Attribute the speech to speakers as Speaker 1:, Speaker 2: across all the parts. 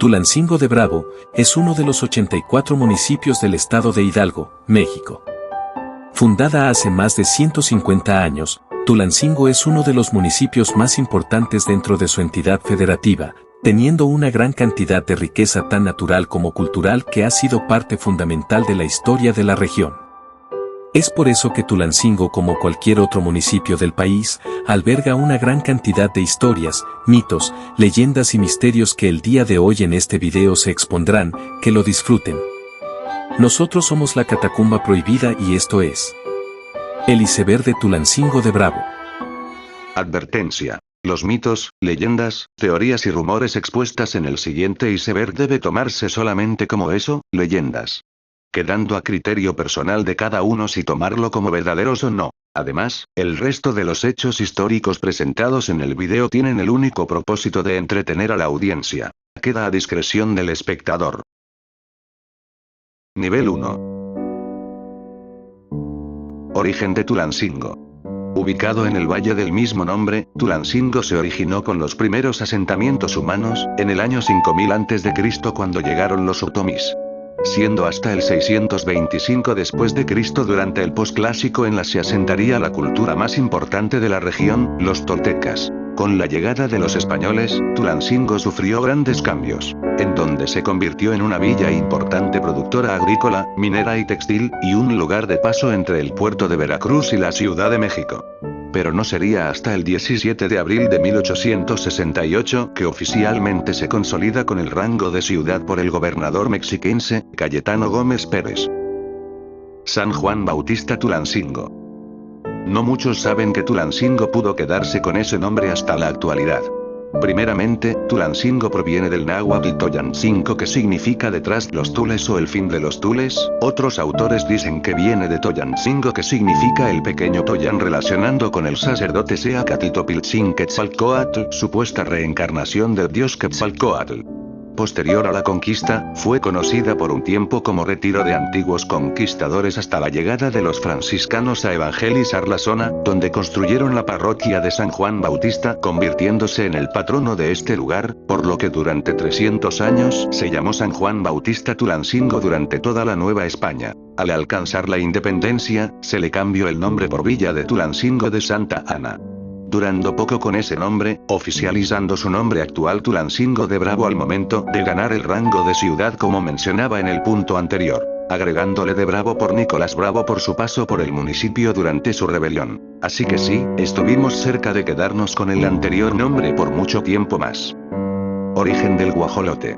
Speaker 1: Tulancingo de Bravo es uno de los 84 municipios del estado de Hidalgo, México. Fundada hace más de 150 años, Tulancingo es uno de los municipios más importantes dentro de su entidad federativa, teniendo una gran cantidad de riqueza tan natural como cultural que ha sido parte fundamental de la historia de la región. Es por eso que Tulancingo, como cualquier otro municipio del país, alberga una gran cantidad de historias, mitos, leyendas y misterios que el día de hoy en este video se expondrán, que lo disfruten. Nosotros somos la Catacumba Prohibida y esto es el iceberg de Tulancingo de Bravo.
Speaker 2: Advertencia. Los mitos, leyendas, teorías y rumores expuestas en el siguiente iceberg debe tomarse solamente como eso, leyendas, quedando a criterio personal de cada uno si tomarlo como verdaderos o no. Además, el resto de los hechos históricos presentados en el video tienen el único propósito de entretener a la audiencia. Queda a discreción del espectador. Nivel 1. Origen de Tulancingo. Ubicado en el valle del mismo nombre, Tulancingo se originó con los primeros asentamientos humanos, en el año 5000 a.C. cuando llegaron los otomís, siendo hasta el 625 después de Cristo. Durante el posclásico en la se asentaría la cultura más importante de la región, los toltecas. Con la llegada de los españoles, Tulancingo sufrió grandes cambios, en donde se convirtió en una villa importante productora agrícola, minera y textil, y un lugar de paso entre el puerto de Veracruz y la Ciudad de México. Pero no sería hasta el 17 de abril de 1868 que oficialmente se consolida con el rango de ciudad por el gobernador mexiquense, Cayetano Gómez Pérez. San Juan Bautista Tulancingo. No muchos saben que Tulancingo pudo quedarse con ese nombre hasta la actualidad. Primeramente, Tulancingo proviene del náhuatl Toyancingo, que significa detrás los tules o el fin de los tules. Otros autores dicen que viene de Toyancingo, que significa el pequeño Toyan, relacionando con el sacerdote Seacatitopiltzin Quetzalcóatl, supuesta reencarnación del dios Quetzalcóatl. Posterior a la conquista, fue conocida por un tiempo como retiro de antiguos conquistadores hasta la llegada de los franciscanos a evangelizar la zona, donde construyeron la parroquia de San Juan Bautista, convirtiéndose en el patrono de este lugar, por lo que durante 300 años se llamó San Juan Bautista Tulancingo durante toda la Nueva España. Al alcanzar la independencia, se le cambió el nombre por Villa de Tulancingo de Santa Ana, durando poco con ese nombre, oficializando su nombre actual Tulancingo de Bravo al momento de ganar el rango de ciudad como mencionaba en el punto anterior, agregándole de Bravo por Nicolás Bravo por su paso por el municipio durante su rebelión. Así que sí, estuvimos cerca de quedarnos con el anterior nombre por mucho tiempo más. Origen del guajolote.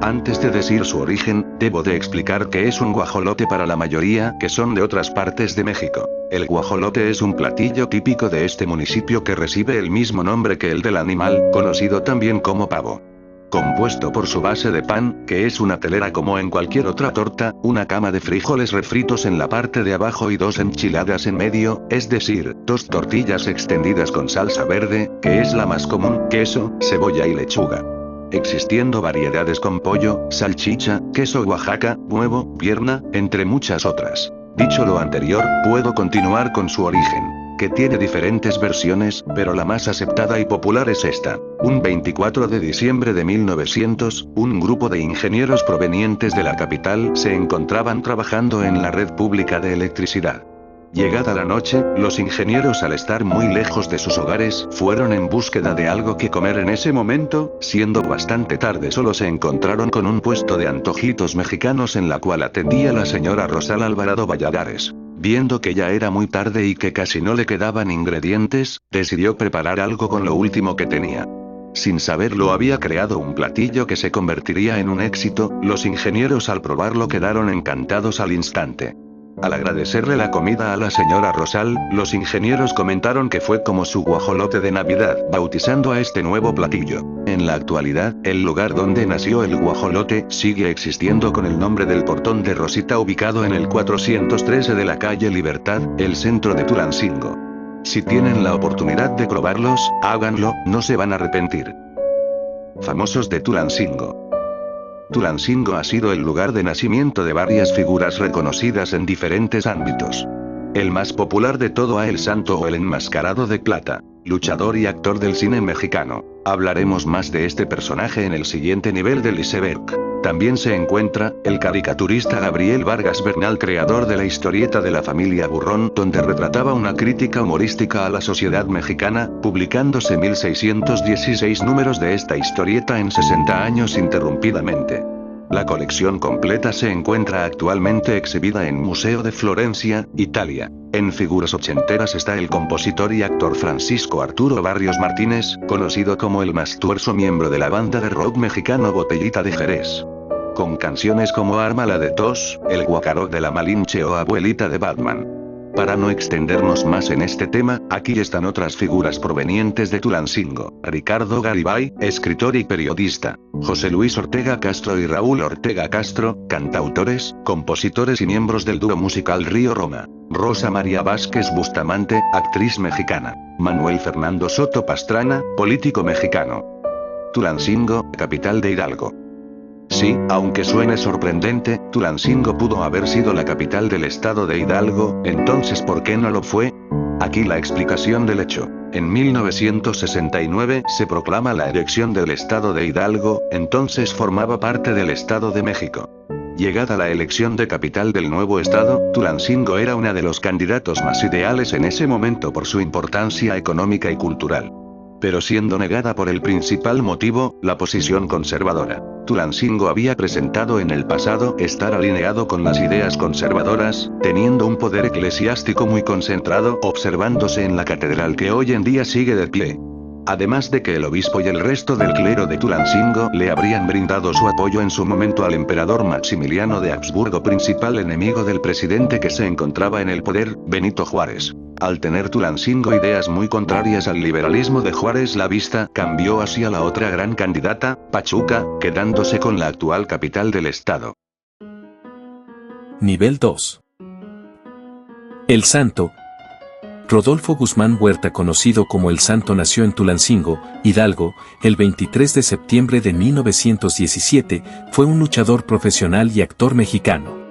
Speaker 2: Antes de decir su origen, debo de explicar qué es un guajolote para la mayoría que son de otras partes de México. El guajolote es un platillo típico de este municipio que recibe el mismo nombre que el del animal, conocido también como pavo. Compuesto por su base de pan, que es una telera como en cualquier otra torta, una cama de frijoles refritos en la parte de abajo y dos enchiladas en medio, es decir, dos tortillas extendidas con salsa verde, que es la más común, queso, cebolla y lechuga, existiendo variedades con pollo, salchicha, queso Oaxaca, huevo, pierna, entre muchas otras. Dicho lo anterior, puedo continuar con su origen, que tiene diferentes versiones, pero la más aceptada y popular es esta. Un 24 de diciembre de 1900, un grupo de ingenieros provenientes de la capital se encontraban trabajando en la red pública de electricidad. Llegada la noche, los ingenieros, al estar muy lejos de sus hogares, fueron en búsqueda de algo que comer. En ese momento, siendo bastante tarde, solo se encontraron con un puesto de antojitos mexicanos en la cual atendía la señora Rosal Alvarado Valladares. Viendo que ya era muy tarde y que casi no le quedaban ingredientes, decidió preparar algo con lo último que tenía. Sin saberlo, había creado un platillo que se convertiría en un éxito. Los ingenieros al probarlo quedaron encantados al instante. Al agradecerle la comida a la señora Rosal, los ingenieros comentaron que fue como su guajolote de Navidad, bautizando a este nuevo platillo. En la actualidad, el lugar donde nació el guajolote sigue existiendo con el nombre del Portón de Rosita, ubicado en el 413 de la calle Libertad, el centro de Tulancingo. Si tienen la oportunidad de probarlos, háganlo, no se van a arrepentir. Famosos de Tulancingo. Tulancingo ha sido el lugar de nacimiento de varias figuras reconocidas en diferentes ámbitos. El más popular de todo a El Santo o el Enmascarado de Plata, luchador y actor del cine mexicano. Hablaremos más de este personaje en el siguiente nivel del iceberg. También se encuentra, el caricaturista Gabriel Vargas Bernal, creador de la historieta de la familia Burrón, donde retrataba una crítica humorística a la sociedad mexicana, publicándose 1616 números de esta historieta en 60 años interrumpidamente. La colección completa se encuentra actualmente exhibida en Museo de Florencia, Italia. En figuras ochenteras está el compositor y actor Francisco Arturo Barrios Martínez, conocido como el más tuerzo miembro de la banda de rock mexicano Botellita de Jerez. Con canciones como Ármala de Tos, El Guacaró de la Malinche o Abuelita de Batman. Para no extendernos más en este tema, aquí están otras figuras provenientes de Tulancingo: Ricardo Garibay, escritor y periodista; José Luis Ortega Castro y Raúl Ortega Castro, cantautores, compositores y miembros del dúo musical Río Roma; Rosa María Vázquez Bustamante, actriz mexicana; Manuel Fernando Soto Pastrana, político mexicano. Tulancingo, capital de Hidalgo. Sí, aunque suene sorprendente, Tulancingo pudo haber sido la capital del estado de Hidalgo, entonces ¿por qué no lo fue? Aquí la explicación del hecho. En 1969 se proclama la elección del estado de Hidalgo, entonces formaba parte del Estado de México. Llegada la elección de capital del nuevo estado, Tulancingo era uno de los candidatos más ideales en ese momento por su importancia económica y cultural. Pero siendo negada por el principal motivo, la posición conservadora. Tulancingo había presentado en el pasado estar alineado con las ideas conservadoras, teniendo un poder eclesiástico muy concentrado, observándose en la catedral que hoy en día sigue de pie. Además de que el obispo y el resto del clero de Tulancingo le habrían brindado su apoyo en su momento al emperador Maximiliano de Habsburgo, principal enemigo del presidente que se encontraba en el poder, Benito Juárez. Al tener Tulancingo ideas muy contrarias al liberalismo de Juárez, la vista cambió hacia la otra gran candidata, Pachuca, quedándose con la actual capital del estado.
Speaker 1: Nivel 2. El Santo. Rodolfo Guzmán Huerta, conocido como El Santo, nació en Tulancingo, Hidalgo, el 23 de septiembre de 1917, fue un luchador profesional y actor mexicano.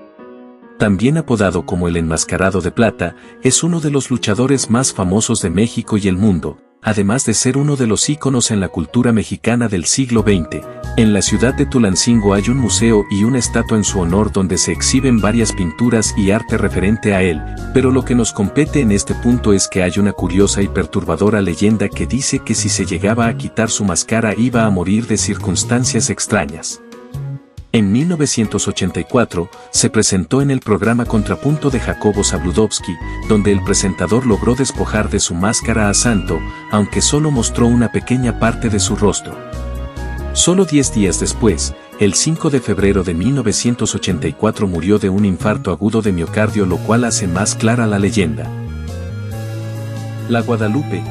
Speaker 1: También apodado como el Enmascarado de Plata, es uno de los luchadores más famosos de México y el mundo, además de ser uno de los íconos en la cultura mexicana del siglo XX. En la ciudad de Tulancingo hay un museo y una estatua en su honor donde se exhiben varias pinturas y arte referente a él, pero lo que nos compete en este punto es que hay una curiosa y perturbadora leyenda que dice que si se llegaba a quitar su máscara iba a morir de circunstancias extrañas. En 1984, se presentó en el programa Contrapunto de Jacobo Zabludovsky, donde el presentador logró despojar de su máscara a Santo, aunque solo mostró una pequeña parte de su rostro. Solo 10 días después, el 5 de febrero de 1984 murió de un infarto agudo de miocardio, lo cual hace más clara la leyenda. La Guadalupe.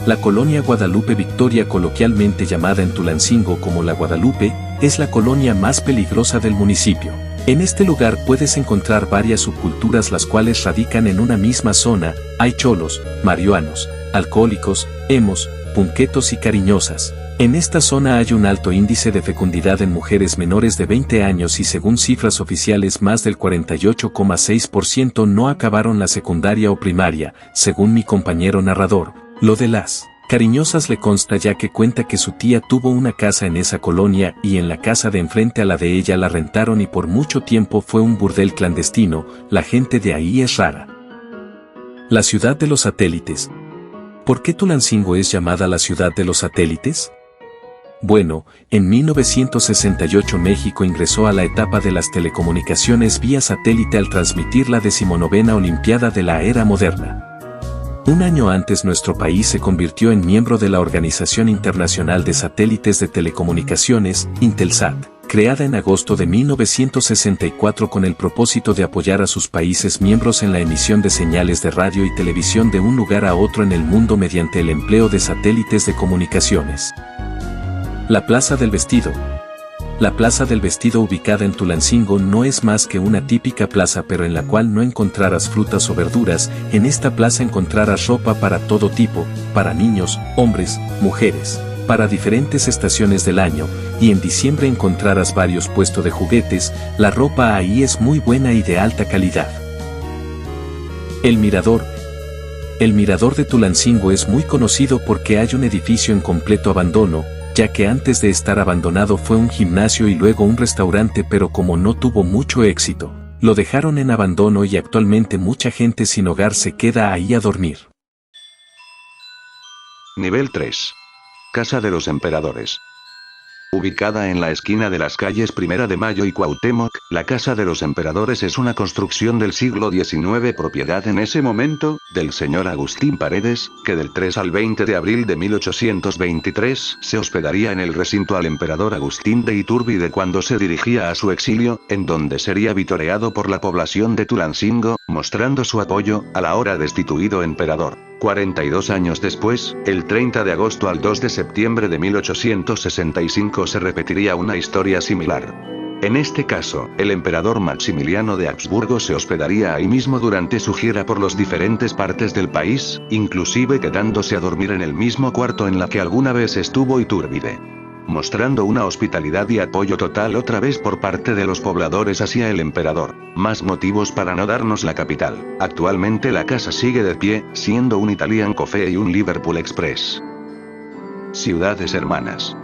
Speaker 1: La colonia Guadalupe Victoria, coloquialmente llamada en Tulancingo como La Guadalupe, es la colonia más peligrosa del municipio. En este lugar puedes encontrar varias subculturas las cuales radican en una misma zona. Hay cholos, marihuanos, alcohólicos, emos, punquetos y cariñosas. En esta zona hay un alto índice de fecundidad en mujeres menores de 20 años y según cifras oficiales más del 48,6% no acabaron la secundaria o primaria, según mi compañero narrador. Lo de las cariñosas le consta ya que cuenta que su tía tuvo una casa en esa colonia y en la casa de enfrente a la de ella la rentaron y por mucho tiempo fue un burdel clandestino. La gente de ahí es rara. La ciudad de los satélites. ¿Por qué Tulancingo es llamada la ciudad de los satélites? Bueno, en 1968 México ingresó a la etapa de las telecomunicaciones vía satélite al transmitir la 19ª Olimpiada de la era moderna. Un año antes nuestro país se convirtió en miembro de la Organización Internacional de Satélites de Telecomunicaciones, Intelsat, creada en agosto de 1964 con el propósito de apoyar a sus países miembros en la emisión de señales de radio y televisión de un lugar a otro en el mundo mediante el empleo de satélites de comunicaciones. La Plaza del Vestido. La Plaza del Vestido, ubicada en Tulancingo, no es más que una típica plaza, pero en la cual no encontrarás frutas o verduras. En esta plaza encontrarás ropa para todo tipo, para niños, hombres, mujeres, para diferentes estaciones del año, y en diciembre encontrarás varios puestos de juguetes. La ropa ahí es muy buena y de alta calidad. El mirador. El mirador de Tulancingo es muy conocido porque hay un edificio en completo abandono, ya que antes de estar abandonado fue un gimnasio y luego un restaurante, pero como no tuvo mucho éxito, lo dejaron en abandono y actualmente mucha gente sin hogar se queda ahí a dormir.
Speaker 2: Nivel 3. Casa de los Emperadores. Ubicada en la esquina de las calles Primera de Mayo y Cuauhtémoc, la Casa de los Emperadores es una construcción del siglo XIX propiedad en ese momento, del señor Agustín Paredes, que del 3 al 20 de abril de 1823 se hospedaría en el recinto al emperador Agustín de Iturbide cuando se dirigía a su exilio, en donde sería vitoreado por la población de Tulancingo, mostrando su apoyo, a la hora destituido emperador. 42 años después, el 30 de agosto al 2 de septiembre de 1865 se repetiría una historia similar. En este caso, el emperador Maximiliano de Habsburgo se hospedaría ahí mismo durante su gira por las diferentes partes del país, inclusive quedándose a dormir en el mismo cuarto en la que alguna vez estuvo Iturbide. Mostrando una hospitalidad y apoyo total otra vez por parte de los pobladores hacia el emperador. Más motivos para no darnos la capital. Actualmente la casa sigue de pie, siendo un Italian Coffee y un Liverpool Express. Ciudades hermanas.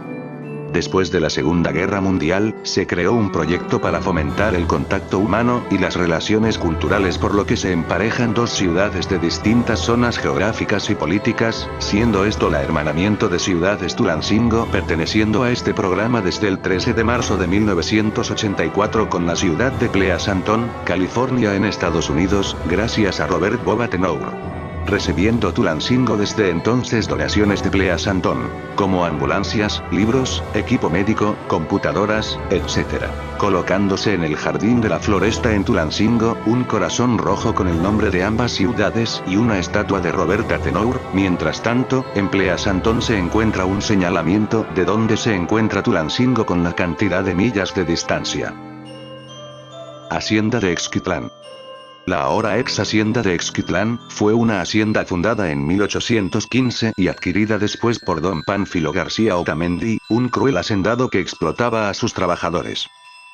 Speaker 2: Después de la Segunda Guerra Mundial, se creó un proyecto para fomentar el contacto humano y las relaciones culturales, por lo que se emparejan dos ciudades de distintas zonas geográficas y políticas, siendo esto el hermanamiento de ciudades Tulancingo, perteneciendo a este programa desde el 13 de marzo de 1984 con la ciudad de Pleasanton, California en Estados Unidos, gracias a Robert Bobateneur. Recibiendo Tulancingo desde entonces donaciones de Pleasanton, como ambulancias, libros, equipo médico, computadoras, etc. Colocándose en el jardín de la floresta en Tulancingo, un corazón rojo con el nombre de ambas ciudades y una estatua de Robert Bobateneur. Mientras tanto, en Pleasanton se encuentra un señalamiento de dónde se encuentra Tulancingo con la cantidad de millas de distancia. Hacienda de Exquitlán. La ahora ex hacienda de Exquitlán, fue una hacienda fundada en 1815 y adquirida después por don Pánfilo García Otamendi, un cruel hacendado que explotaba a sus trabajadores.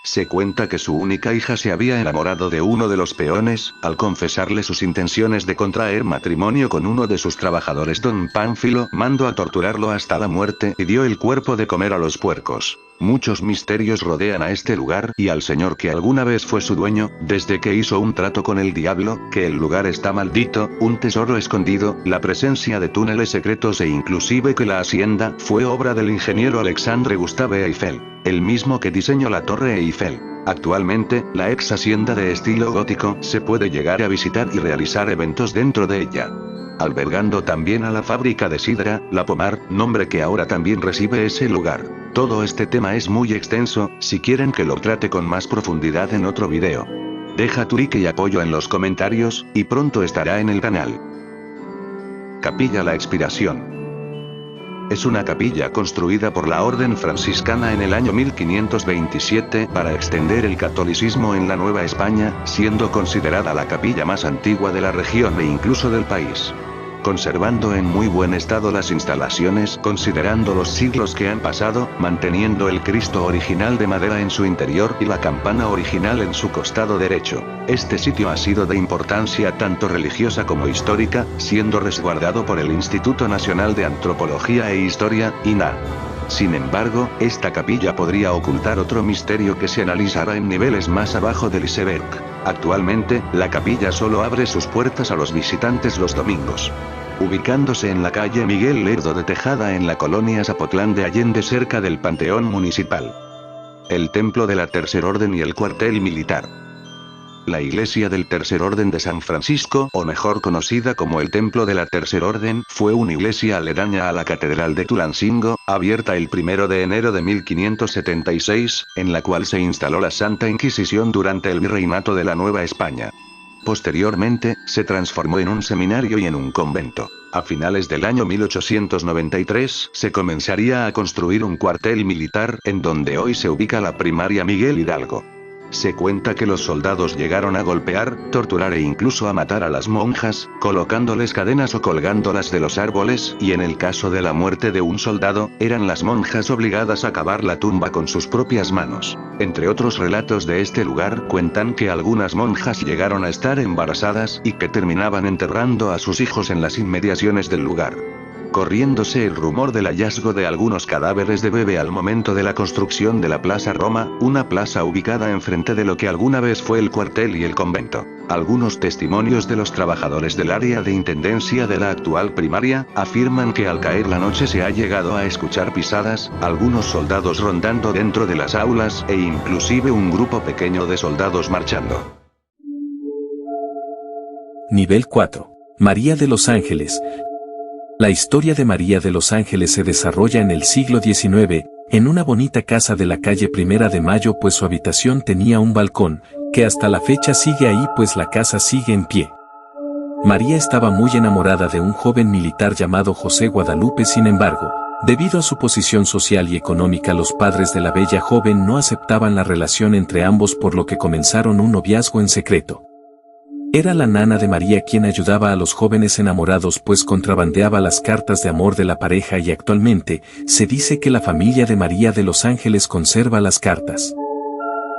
Speaker 2: Se cuenta que su única hija se había enamorado de uno de los peones, al confesarle sus intenciones de contraer matrimonio con uno de sus trabajadores. Don Pánfilo mandó a torturarlo hasta la muerte y dio el cuerpo de comer a los puercos. Muchos misterios rodean a este lugar y al señor que alguna vez fue su dueño, desde que hizo un trato con el diablo, que el lugar está maldito, un tesoro escondido, la presencia de túneles secretos e inclusive que la hacienda fue obra del ingeniero Alexandre Gustave Eiffel, el mismo que diseñó la Torre Eiffel. Actualmente, la ex hacienda de estilo gótico se puede llegar a visitar y realizar eventos dentro de ella. Albergando también a la fábrica de sidra, La Pomar, nombre que ahora también recibe ese lugar. Todo este tema es muy extenso, si quieren que lo trate con más profundidad en otro video. Deja tu like y apoyo en los comentarios, y pronto estará en el canal. Capilla La Expiración. Es una capilla construida por la Orden Franciscana en el año 1527 para extender el catolicismo en la Nueva España, siendo considerada la capilla más antigua de la región e incluso del país. Conservando en muy buen estado las instalaciones considerando los siglos que han pasado, manteniendo el Cristo original de madera en su interior y la campana original en su costado derecho. Este sitio ha sido de importancia tanto religiosa como histórica, siendo resguardado por el Instituto Nacional de Antropología e Historia, INAH. Sin embargo, esta capilla podría ocultar otro misterio que se analizará en niveles más abajo del iceberg. Actualmente, la capilla solo abre sus puertas a los visitantes los domingos. Ubicándose en la calle Miguel Lerdo de Tejada en la colonia Zapotlán de Allende cerca del Panteón Municipal. El Templo de la Tercer Orden y el Cuartel Militar. La Iglesia del Tercer Orden de San Francisco, o mejor conocida como el Templo de la Tercer Orden, fue una iglesia aledaña a la Catedral de Tulancingo, abierta el 1 de enero de 1576, en la cual se instaló la Santa Inquisición durante el virreinato de la Nueva España. Posteriormente, se transformó en un seminario y en un convento. A finales del año 1893, se comenzaría a construir un cuartel militar, en donde hoy se ubica la primaria Miguel Hidalgo. Se cuenta que los soldados llegaron a golpear, torturar e incluso a matar a las monjas, colocándoles cadenas o colgándolas de los árboles, y en el caso de la muerte de un soldado, eran las monjas obligadas a cavar la tumba con sus propias manos. Entre otros relatos de este lugar cuentan que algunas monjas llegaron a estar embarazadas y que terminaban enterrando a sus hijos en las inmediaciones del lugar. Corriéndose el rumor del hallazgo de algunos cadáveres de bebé al momento de la construcción de la Plaza Roma, una plaza ubicada enfrente de lo que alguna vez fue el cuartel y el convento. Algunos testimonios de los trabajadores del área de intendencia de la actual primaria, afirman que al caer la noche se ha llegado a escuchar pisadas, algunos soldados rondando dentro de las aulas, e inclusive un grupo pequeño de soldados marchando.
Speaker 1: Nivel 4. María de los Ángeles. La historia de María de los Ángeles se desarrolla en el siglo XIX, en una bonita casa de la calle 1 de Mayo, pues su habitación tenía un balcón, que hasta la fecha sigue ahí pues la casa sigue en pie. María estaba muy enamorada de un joven militar llamado José Guadalupe. Sin embargo, debido a su posición social y económica, los padres de la bella joven no aceptaban la relación entre ambos, por lo que comenzaron un noviazgo en secreto. Era la nana de María quien ayudaba a los jóvenes enamorados, pues contrabandeaba las cartas de amor de la pareja, y actualmente se dice que la familia de María de los Ángeles conserva las cartas.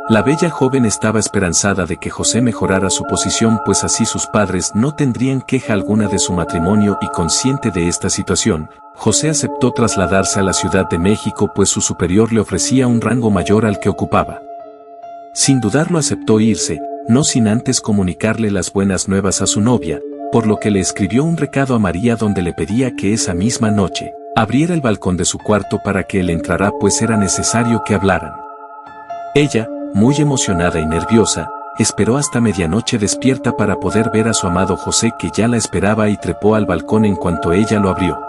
Speaker 1: La bella joven estaba esperanzada de que José mejorara su posición, pues así sus padres no tendrían queja alguna de su matrimonio, y consciente de esta situación, José aceptó trasladarse a la Ciudad de México, pues su superior le ofrecía un rango mayor al que ocupaba. Sin dudarlo aceptó irse, no sin antes comunicarle las buenas nuevas a su novia, por lo que le escribió un recado a María donde le pedía que esa misma noche abriera el balcón de su cuarto para que él entrara, pues era necesario que hablaran. Ella, muy emocionada y nerviosa, esperó hasta medianoche despierta para poder ver a su amado José, que ya la esperaba, y trepó al balcón en cuanto ella lo abrió.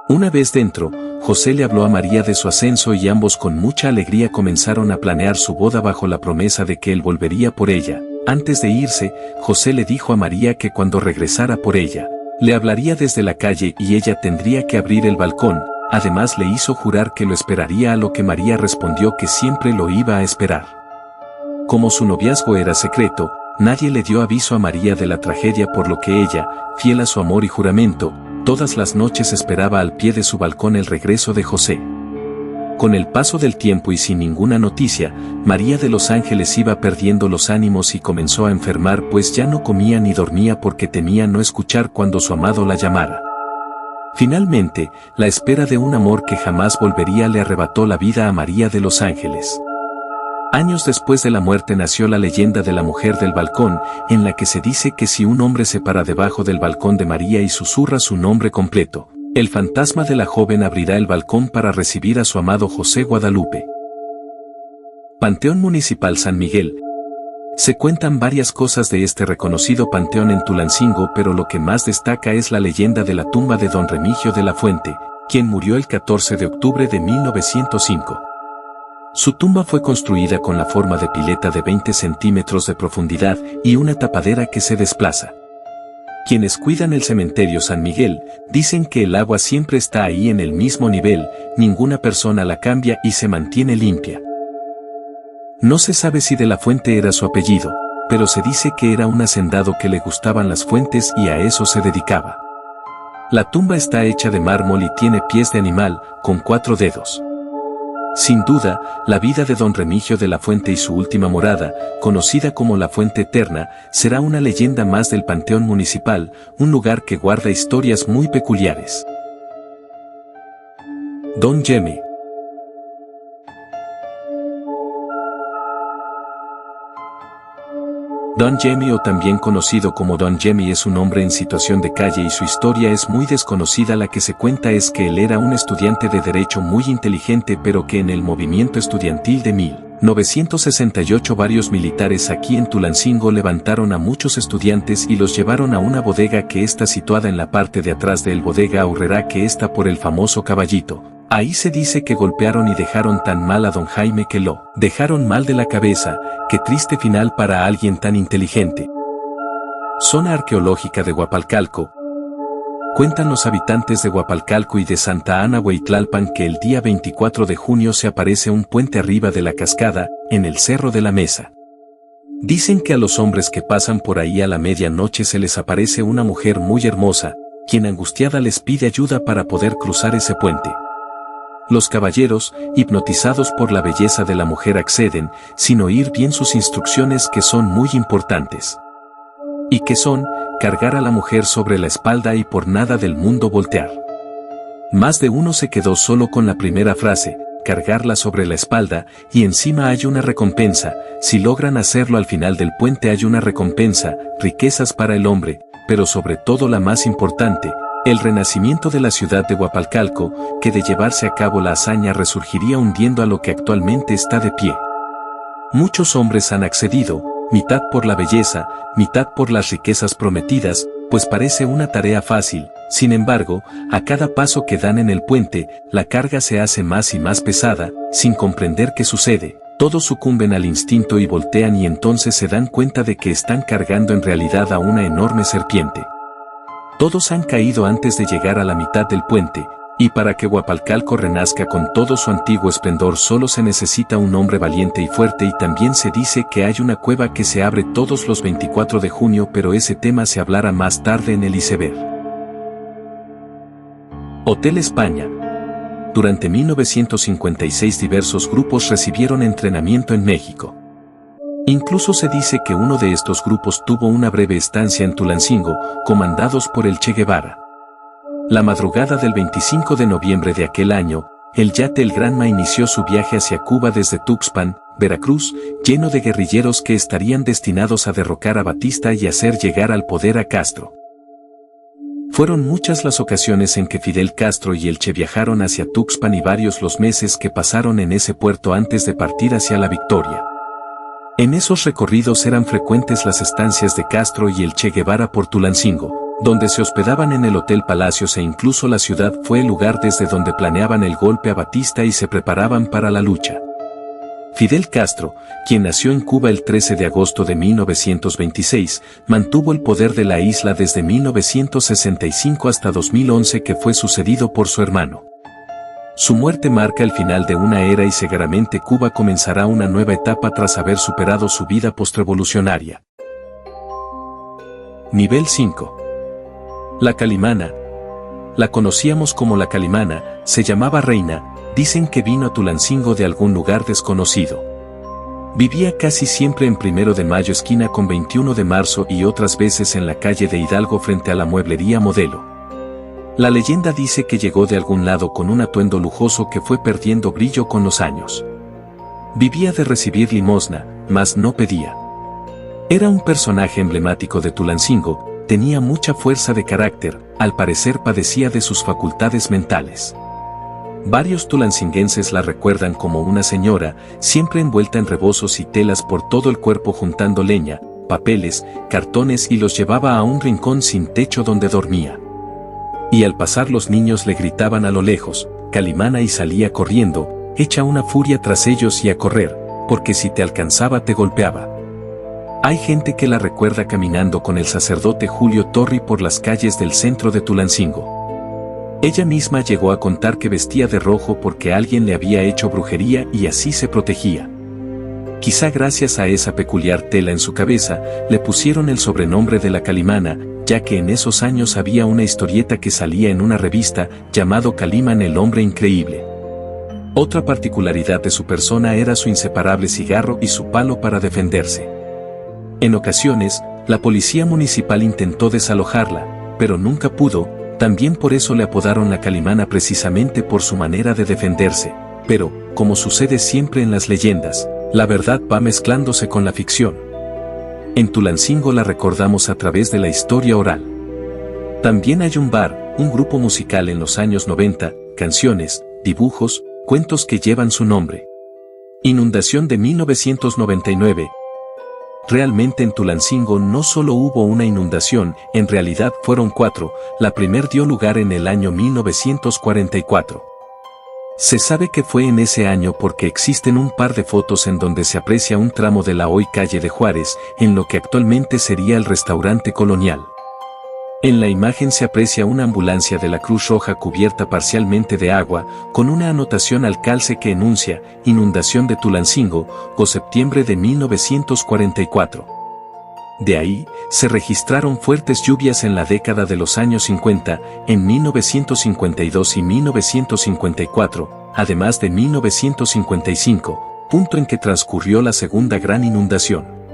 Speaker 1: Una vez dentro, José le habló a María de su ascenso y ambos con mucha alegría comenzaron a planear su boda bajo la promesa de que él volvería por ella. Antes de irse, José le dijo a María que cuando regresara por ella, le hablaría desde la calle y ella tendría que abrir el balcón. Además le hizo jurar que lo esperaría, a lo que María respondió que siempre lo iba a esperar. Como su noviazgo era secreto, nadie le dio aviso a María de la tragedia, por lo que ella, fiel a su amor y juramento, todas las noches esperaba al pie de su balcón el regreso de José. Con el paso del tiempo y sin ninguna noticia, María de los Ángeles iba perdiendo los ánimos y comenzó a enfermar, pues ya no comía ni dormía porque temía no escuchar cuando su amado la llamara. Finalmente, la espera de un amor que jamás volvería le arrebató la vida a María de los Ángeles. Años después de la muerte nació la leyenda de la mujer del balcón, en la que se dice que si un hombre se para debajo del balcón de María y susurra su nombre completo, el fantasma de la joven abrirá el balcón para recibir a su amado José Guadalupe. Panteón Municipal San Miguel. Se cuentan varias cosas de este reconocido panteón en Tulancingo, pero lo que más destaca es la leyenda de la tumba de don Remigio de la Fuente, quien murió el 14 de octubre de 1905. Su tumba fue construida con la forma de pileta de 20 centímetros de profundidad y una tapadera que se desplaza. Quienes cuidan el cementerio San Miguel dicen que el agua siempre está ahí en el mismo nivel, ninguna persona la cambia y se mantiene limpia. No se sabe si de la Fuente era su apellido, pero se dice que era un hacendado que le gustaban las fuentes y a eso se dedicaba. La tumba está hecha de mármol y tiene pies de animal, con 4 dedos. Sin duda, la vida de don Remigio de la Fuente y su última morada, conocida como la Fuente Eterna, será una leyenda más del Panteón Municipal, un lugar que guarda historias muy peculiares. Don Yeme. Don Yeme, o también conocido como Don Yeme, es un hombre en situación de calle y su historia es muy desconocida. La que se cuenta es que él era un estudiante de derecho muy inteligente, pero que en el movimiento estudiantil de 1968 varios militares aquí en Tulancingo levantaron a muchos estudiantes y los llevaron a una bodega que está situada en la parte de atrás del bodega Aurrera, que está por el famoso Caballito. Ahí se dice que golpearon y dejaron tan mal a don Jaime que lo dejaron mal de la cabeza. Qué triste final para alguien tan inteligente. Zona arqueológica de Huapalcalco. Cuentan los habitantes de Huapalcalco y de Santa Ana Hueytlalpan que el día 24 de junio se aparece un puente arriba de la cascada, en el Cerro de la Mesa. Dicen que a los hombres que pasan por ahí a la medianoche se les aparece una mujer muy hermosa, quien angustiada les pide ayuda para poder cruzar ese puente. Los caballeros, hipnotizados por la belleza de la mujer, acceden, sin oír bien sus instrucciones, que son muy importantes. Y que son, cargar a la mujer sobre la espalda y por nada del mundo voltear. Más de uno se quedó solo con la primera frase, cargarla sobre la espalda, y encima hay una recompensa. Si logran hacerlo al final del puente hay una recompensa, riquezas para el hombre, pero sobre todo la más importante, el renacimiento de la ciudad de Huapalcalco, que de llevarse a cabo la hazaña resurgiría hundiendo a lo que actualmente está de pie. Muchos hombres han accedido, mitad por la belleza, mitad por las riquezas prometidas, pues parece una tarea fácil. Sin embargo, a cada paso que dan en el puente, la carga se hace más y más pesada. Sin comprender qué sucede, todos sucumben al instinto y voltean, y entonces se dan cuenta de que están cargando en realidad a una enorme serpiente. Todos han caído antes de llegar a la mitad del puente, y para que Huapalcalco renazca con todo su antiguo esplendor solo se necesita un hombre valiente y fuerte. Y también se dice que hay una cueva que se abre todos los 24 de junio, pero ese tema se hablará más tarde en el iceberg. Hotel España. Durante 1956 diversos grupos recibieron entrenamiento en México. Incluso se dice que uno de estos grupos tuvo una breve estancia en Tulancingo, comandados por el Che Guevara. La madrugada del 25 de noviembre de aquel año, el yate El Granma inició su viaje hacia Cuba desde Tuxpan, Veracruz, lleno de guerrilleros que estarían destinados a derrocar a Batista y hacer llegar al poder a Castro. Fueron muchas las ocasiones en que Fidel Castro y el Che viajaron hacia Tuxpan y varios los meses que pasaron en ese puerto antes de partir hacia la victoria. En esos recorridos eran frecuentes las estancias de Castro y el Che Guevara por Tulancingo, donde se hospedaban en el Hotel Palacios, e incluso la ciudad fue el lugar desde donde planeaban el golpe a Batista y se preparaban para la lucha. Fidel Castro, quien nació en Cuba el 13 de agosto de 1926, mantuvo el poder de la isla desde 1965 hasta 2011, que fue sucedido por su hermano. Su muerte marca el final de una era y seguramente Cuba comenzará una nueva etapa tras haber superado su vida postrevolucionaria. Nivel 5. La Calimana. La conocíamos como la Calimana, se llamaba Reina. Dicen que vino a Tulancingo de algún lugar desconocido. Vivía casi siempre en 1 de Mayo esquina con 21 de marzo y otras veces en la calle de Hidalgo frente a la mueblería Modelo. La leyenda dice que llegó de algún lado con un atuendo lujoso que fue perdiendo brillo con los años. Vivía de recibir limosna, mas no pedía. Era un personaje emblemático de Tulancingo, tenía mucha fuerza de carácter, al parecer padecía de sus facultades mentales. Varios tulancinguenses la recuerdan como una señora, siempre envuelta en rebozos y telas por todo el cuerpo, juntando leña, papeles, cartones, y los llevaba a un rincón sin techo donde dormía. Y al pasar los niños le gritaban a lo lejos, Calimana, y salía corriendo, hecha una furia tras ellos y a correr, porque si te alcanzaba te golpeaba. Hay gente que la recuerda caminando con el sacerdote Julio Torri por las calles del centro de Tulancingo. Ella misma llegó a contar que vestía de rojo porque alguien le había hecho brujería y así se protegía. Quizá gracias a esa peculiar tela en su cabeza, le pusieron el sobrenombre de la Calimana, ya que en esos años había una historieta que salía en una revista, llamado Caliman el hombre increíble. Otra particularidad de su persona era su inseparable cigarro y su palo para defenderse. En ocasiones, la policía municipal intentó desalojarla, pero nunca pudo. También por eso le apodaron la Calimana, precisamente por su manera de defenderse. Pero, como sucede siempre en las leyendas, la verdad va mezclándose con la ficción. En Tulancingo la recordamos a través de la historia oral. También hay un bar, un grupo musical en los años 90, canciones, dibujos, cuentos que llevan su nombre. Inundación de 1999. Realmente en Tulancingo no solo hubo una inundación, en realidad fueron 4, la primer dio lugar en el año 1944. Se sabe que fue en ese año porque existen un par de fotos en donde se aprecia un tramo de la hoy calle de Juárez, en lo que actualmente sería el restaurante Colonial. En la imagen se aprecia una ambulancia de la Cruz Roja cubierta parcialmente de agua, con una anotación al calce que enuncia, inundación de Tulancingo, o septiembre de 1944. De ahí, se registraron fuertes lluvias en la década de los años 50, en 1952 y 1954, además de 1955, punto en que transcurrió la segunda gran inundación.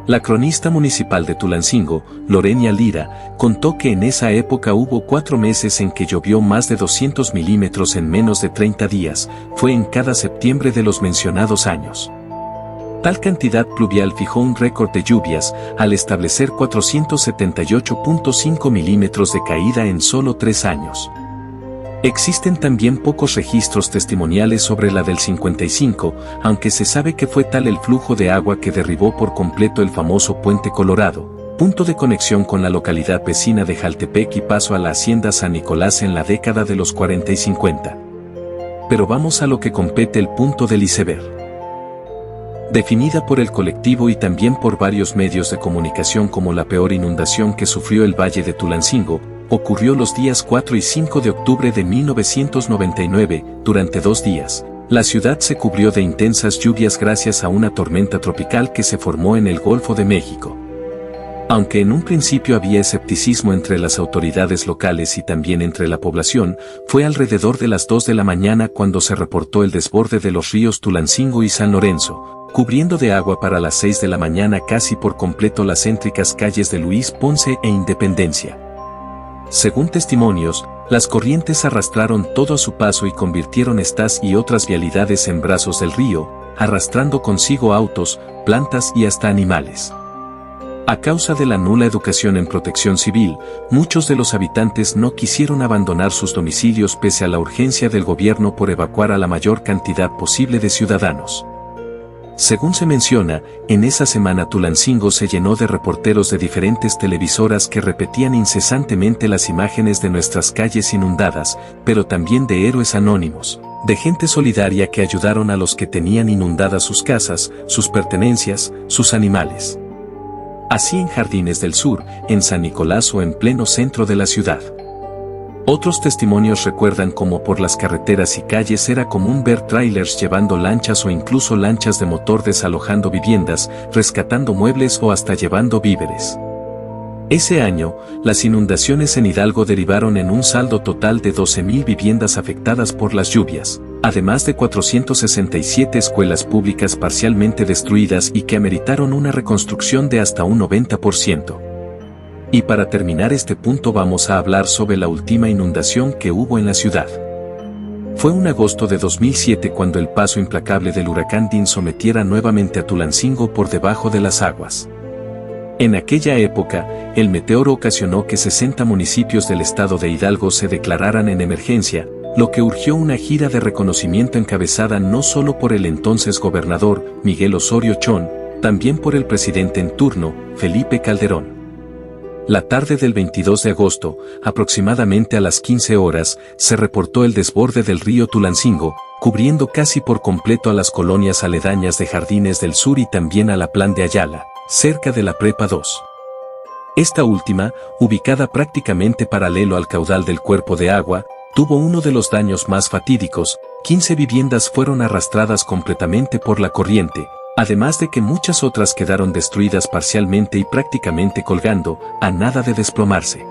Speaker 1: La cronista municipal de Tulancingo, Lorenia Lira, contó que en esa época hubo 4 meses en que llovió más de 200 milímetros en menos de 30 días, fue en cada septiembre de los mencionados años. Tal cantidad pluvial fijó un récord de lluvias, al establecer 478.5 milímetros de caída en solo 3 años. Existen también pocos registros testimoniales sobre la del 55, aunque se sabe que fue tal el flujo de agua que derribó por completo el famoso Puente Colorado, punto de conexión con la localidad vecina de Jaltepec y paso a la hacienda San Nicolás en la década de los 40 y 50. Pero vamos a lo que compete el punto del iceberg. Definida por el colectivo y también por varios medios de comunicación como la peor inundación que sufrió el Valle de Tulancingo, ocurrió los días 4 y 5 de octubre de 1999, durante 2 días. La ciudad se cubrió de intensas lluvias gracias a una tormenta tropical que se formó en el Golfo de México. Aunque en un principio había escepticismo entre las autoridades locales y también entre la población, fue alrededor de las 2 de la mañana cuando se reportó el desborde de los ríos Tulancingo y San Lorenzo, cubriendo de agua para las 6 de la mañana casi por completo las céntricas calles de Luis Ponce e Independencia. Según testimonios, las corrientes arrastraron todo a su paso y convirtieron estas y otras vialidades en brazos del río, arrastrando consigo autos, plantas y hasta animales. A causa de la nula educación en protección civil, muchos de los habitantes no quisieron abandonar sus domicilios pese a la urgencia del gobierno por evacuar a la mayor cantidad posible de ciudadanos. Según se menciona, en esa semana Tulancingo se llenó de reporteros de diferentes televisoras que repetían incesantemente las imágenes de nuestras calles inundadas, pero también de héroes anónimos, de gente solidaria que ayudaron a los que tenían inundadas sus casas, sus pertenencias, sus animales. Así en Jardines del Sur, en San Nicolás o en pleno centro de la ciudad. Otros testimonios recuerdan cómo por las carreteras y calles era común ver trailers llevando lanchas o incluso lanchas de motor desalojando viviendas, rescatando muebles o hasta llevando víveres. Ese año, las inundaciones en Hidalgo derivaron en un saldo total de 12.000 viviendas afectadas por las lluvias, además de 467 escuelas públicas parcialmente destruidas y que ameritaron una reconstrucción de hasta un 90%. Y para terminar este punto vamos a hablar sobre la última inundación que hubo en la ciudad. Fue un agosto de 2007 cuando el paso implacable del huracán Dean sometiera nuevamente a Tulancingo por debajo de las aguas. En aquella época, el meteoro ocasionó que 60 municipios del estado de Hidalgo se declararan en emergencia, lo que urgió una gira de reconocimiento encabezada no solo por el entonces gobernador, Miguel Osorio Chong, también por el presidente en turno, Felipe Calderón. La tarde del 22 de agosto, aproximadamente a las 15 horas, se reportó el desborde del río Tulancingo, cubriendo casi por completo a las colonias aledañas de Jardines del Sur y también a la Plan de Ayala, cerca de la Prepa 2. Esta última, ubicada prácticamente paralelo al caudal del cuerpo de agua, tuvo uno de los daños más fatídicos. 15 viviendas fueron arrastradas completamente por la corriente, además de que muchas otras quedaron destruidas parcialmente y prácticamente colgando, a nada de desplomarse.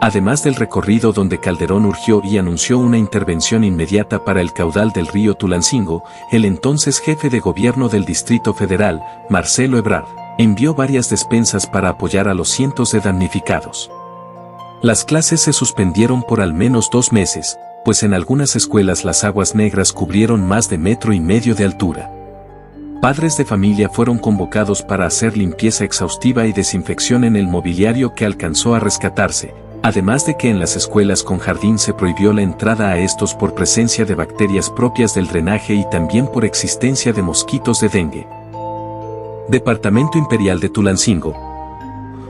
Speaker 1: Además del recorrido donde Calderón urgió y anunció una intervención inmediata para el caudal del río Tulancingo, el entonces jefe de gobierno del Distrito Federal, Marcelo Ebrard, envió varias despensas para apoyar a los cientos de damnificados. Las clases se suspendieron por al menos 2 meses, pues en algunas escuelas las aguas negras cubrieron más de 1,5 metros de altura. Padres de familia fueron convocados para hacer limpieza exhaustiva y desinfección en el mobiliario que alcanzó a rescatarse, además de que en las escuelas con jardín se prohibió la entrada a estos por presencia de bacterias propias del drenaje y también por existencia de mosquitos de dengue. Departamento Imperial de Tulancingo.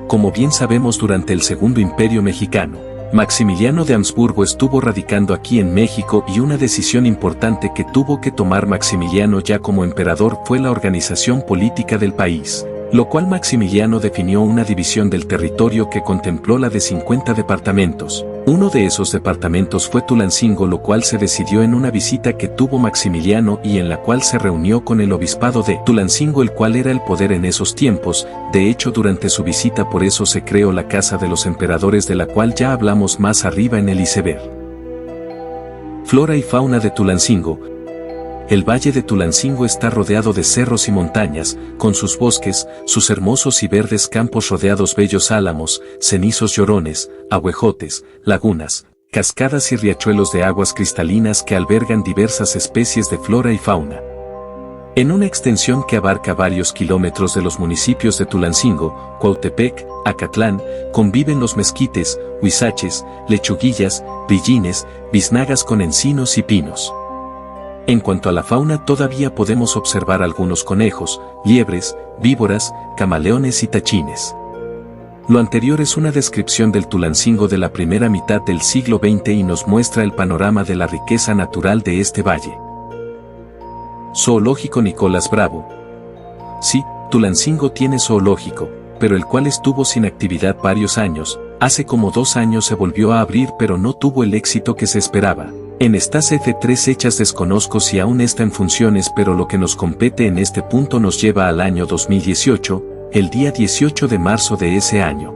Speaker 1: Como bien sabemos, durante el Segundo Imperio Mexicano, Maximiliano de Habsburgo estuvo radicando aquí en México y una decisión importante que tuvo que tomar Maximiliano ya como emperador fue la organización política del país. Lo cual Maximiliano definió una división del territorio que contempló la de 50 departamentos. Uno de esos departamentos fue Tulancingo, lo cual se decidió en una visita que tuvo Maximiliano y en la cual se reunió con el obispado de Tulancingo, el cual era el poder en esos tiempos. De hecho, durante su visita por eso se creó la Casa de los Emperadores, de la cual ya hablamos más arriba en el iceberg. Flora y fauna de Tulancingo. El valle de Tulancingo está rodeado de cerros y montañas, con sus bosques, sus hermosos y verdes campos rodeados bellos álamos, cenizos llorones, ahuejotes, lagunas, cascadas y riachuelos de aguas cristalinas que albergan diversas especies de flora y fauna. En una extensión que abarca varios kilómetros de los municipios de Tulancingo, Cuautepec, Acatlán, conviven los mezquites, huizaches, lechuguillas, brillines, biznagas con encinos y pinos. En cuanto a la fauna, todavía podemos observar algunos conejos, liebres, víboras, camaleones y tachines. Lo anterior es una descripción del Tulancingo de la primera mitad del siglo XX y nos muestra el panorama de la riqueza natural de este valle. Zoológico Nicolás Bravo. Sí, Tulancingo tiene zoológico, pero el cual estuvo sin actividad varios años. Hace como 2 años se volvió a abrir, pero no tuvo el éxito que se esperaba. En estas F3 fechas desconozco si aún está en funciones, pero lo que nos compete en este punto nos lleva al año 2018, el día 18 de marzo de ese año.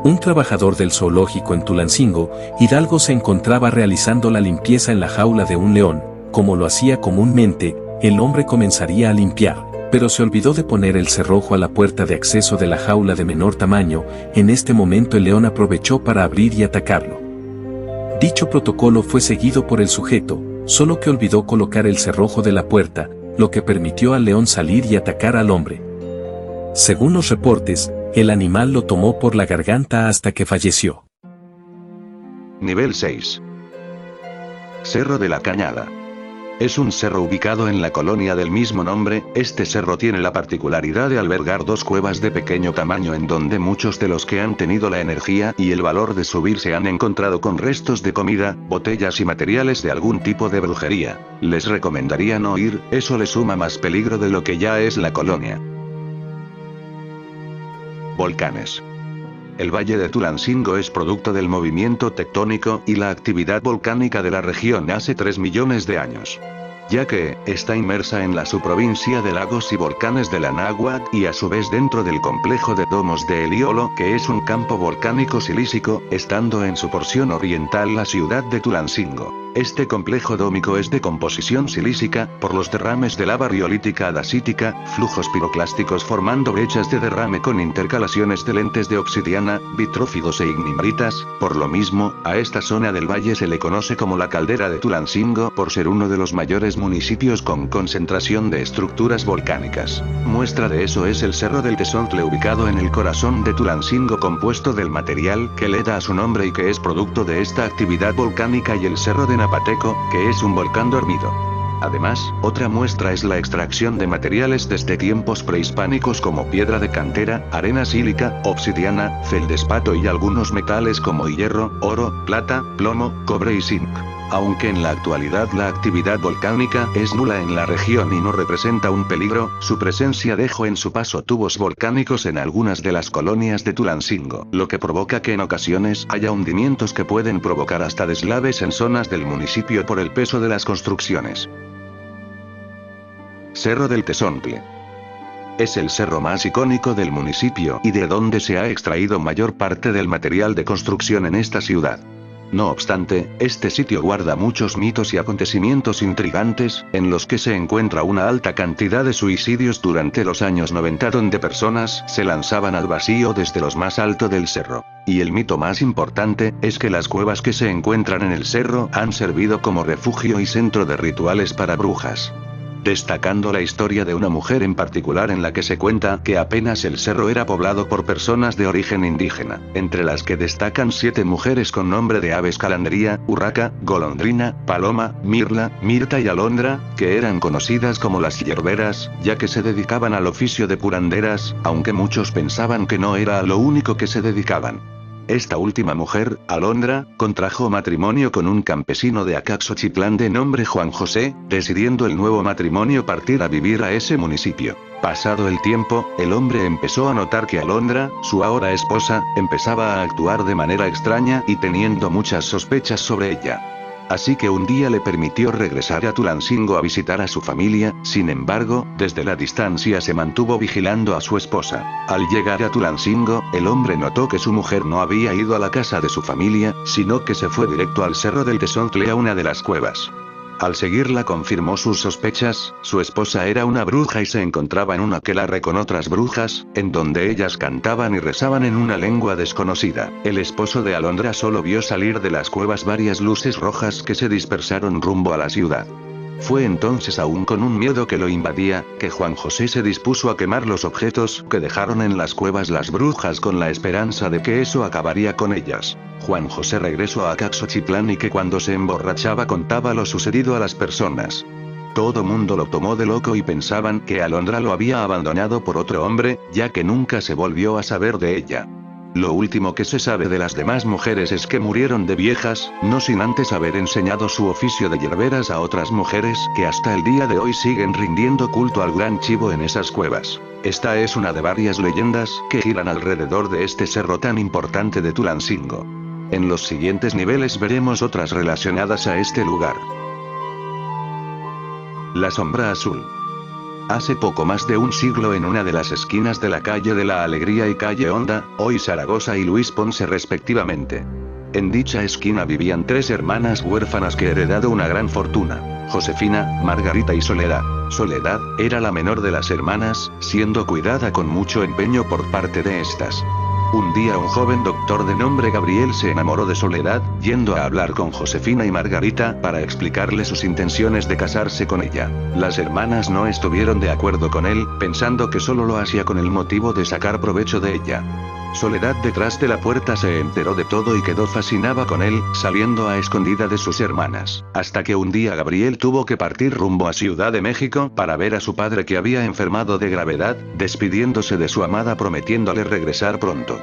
Speaker 1: Un trabajador del zoológico en Tulancingo, Hidalgo, se encontraba realizando la limpieza en la jaula de un león. Como lo hacía comúnmente, el hombre comenzaría a limpiar, pero se olvidó de poner el cerrojo a la puerta de acceso de la jaula de menor tamaño. En este momento el león aprovechó para abrir y atacarlo. Dicho protocolo fue seguido por el sujeto, solo que olvidó colocar el cerrojo de la puerta, lo que permitió al león salir y atacar al hombre. Según los reportes, el animal lo tomó por la garganta hasta que falleció.
Speaker 2: Nivel 6. Cerro de la Cañada. Es un cerro ubicado en la colonia del mismo nombre. Este cerro tiene la particularidad de albergar 2 cuevas de pequeño tamaño en donde muchos de los que han tenido la energía y el valor de subir se han encontrado con restos de comida, botellas y materiales de algún tipo de brujería. Les recomendaría no ir, eso le suma más peligro de lo que ya es la colonia. Volcanes. El valle de Tulancingo es producto del movimiento tectónico y la actividad volcánica de la región hace 3 millones de años. Ya que, está inmersa en la subprovincia de lagos y volcanes de la Náhuatl y a su vez dentro del complejo de domos de Eliolo, que es un campo volcánico silícico, estando en su porción oriental la ciudad de Tulancingo. Este complejo dómico es de composición silícica, por los derrames de lava riolítica a dacítica, flujos piroclásticos formando brechas de derrame con intercalaciones de lentes de obsidiana, vitrófidos e ignimbritas. Por lo mismo, a esta zona del valle se le conoce como la caldera de Tulancingo por ser uno de los mayores municipios con concentración de estructuras volcánicas. Muestra de eso es el Cerro del Tezontle, ubicado en el corazón de Tulancingo, compuesto del material que le da a su nombre y que es producto de esta actividad volcánica, y el Cerro de Napateco, que es un volcán dormido. Además, otra muestra es la extracción de materiales desde tiempos prehispánicos como piedra de cantera, arena sílica, obsidiana, feldespato y algunos metales como hierro, oro, plata, plomo, cobre y zinc. Aunque en la actualidad la actividad volcánica es nula en la región y no representa un peligro, su presencia dejó en su paso tubos volcánicos en algunas de las colonias de Tulancingo, lo que provoca que en ocasiones haya hundimientos que pueden provocar hasta deslaves en zonas del municipio por el peso de las construcciones. Cerro del Tezontle. Es el cerro más icónico del municipio y de donde se ha extraído mayor parte del material de construcción en esta ciudad. No obstante, este sitio guarda muchos mitos y acontecimientos intrigantes, en los que se encuentra una alta cantidad de suicidios durante los años 90, donde personas se lanzaban al vacío desde lo más alto del cerro. Y el mito más importante es que las cuevas que se encuentran en el cerro han servido como refugio y centro de rituales para brujas. Destacando la historia de una mujer en particular en la que se cuenta que apenas el cerro era poblado por personas de origen indígena, entre las que destacan 7 mujeres con nombre de aves: calandría, urraca, golondrina, paloma, mirla, mirta y alondra, que eran conocidas como las hierberas, ya que se dedicaban al oficio de curanderas, aunque muchos pensaban que no era a lo único que se dedicaban. Esta última mujer, Alondra, contrajo matrimonio con un campesino de Acaxochitlán de nombre Juan José, decidiendo el nuevo matrimonio partir a vivir a ese municipio. Pasado el tiempo, el hombre empezó a notar que Alondra, su ahora esposa, empezaba a actuar de manera extraña y teniendo muchas sospechas sobre ella. Así que un día le permitió regresar a Tulancingo a visitar a su familia, sin embargo, desde la distancia se mantuvo vigilando a su esposa. Al llegar a Tulancingo, el hombre notó que su mujer no había ido a la casa de su familia, sino que se fue directo al Cerro del Tezontle a una de las cuevas. Al seguirla confirmó sus sospechas, su esposa era una bruja y se encontraba en un aquelarre con otras brujas, en donde ellas cantaban y rezaban en una lengua desconocida. El esposo de Alondra solo vio salir de las cuevas varias luces rojas que se dispersaron rumbo a la ciudad. Fue entonces, aún con un miedo que lo invadía, que Juan José se dispuso a quemar los objetos que dejaron en las cuevas las brujas con la esperanza de que eso acabaría con ellas. Juan José regresó a Caxochitlán y que cuando se emborrachaba contaba lo sucedido a las personas. Todo mundo lo tomó de loco y pensaban que Alondra lo había abandonado por otro hombre, ya que nunca se volvió a saber de ella. Lo último que se sabe de las demás mujeres es que murieron de viejas, no sin antes haber enseñado su oficio de hierberas a otras mujeres que hasta el día de hoy siguen rindiendo culto al gran chivo en esas cuevas. Esta es una de varias leyendas que giran alrededor de este cerro tan importante de Tulancingo. En los siguientes niveles veremos otras relacionadas a este lugar. La sombra azul. Hace poco más de un siglo, en una de las esquinas de la calle de la Alegría y calle Honda, hoy Zaragoza y Luis Ponce respectivamente. En dicha esquina vivían tres hermanas huérfanas que heredado una gran fortuna: Josefina, Margarita y Soledad. Soledad era la menor de las hermanas, siendo cuidada con mucho empeño por parte de estas. Un día un joven doctor de nombre Gabriel se enamoró de Soledad, yendo a hablar con Josefina y Margarita para explicarle sus intenciones de casarse con ella. Las hermanas no estuvieron de acuerdo con él, pensando que solo lo hacía con el motivo de sacar provecho de ella. Soledad detrás de la puerta se enteró de todo y quedó fascinada con él, saliendo a escondida de sus hermanas. Hasta que un día Gabriel tuvo que partir rumbo a Ciudad de México para ver a su padre, que había enfermado de gravedad, despidiéndose de su amada prometiéndole regresar pronto.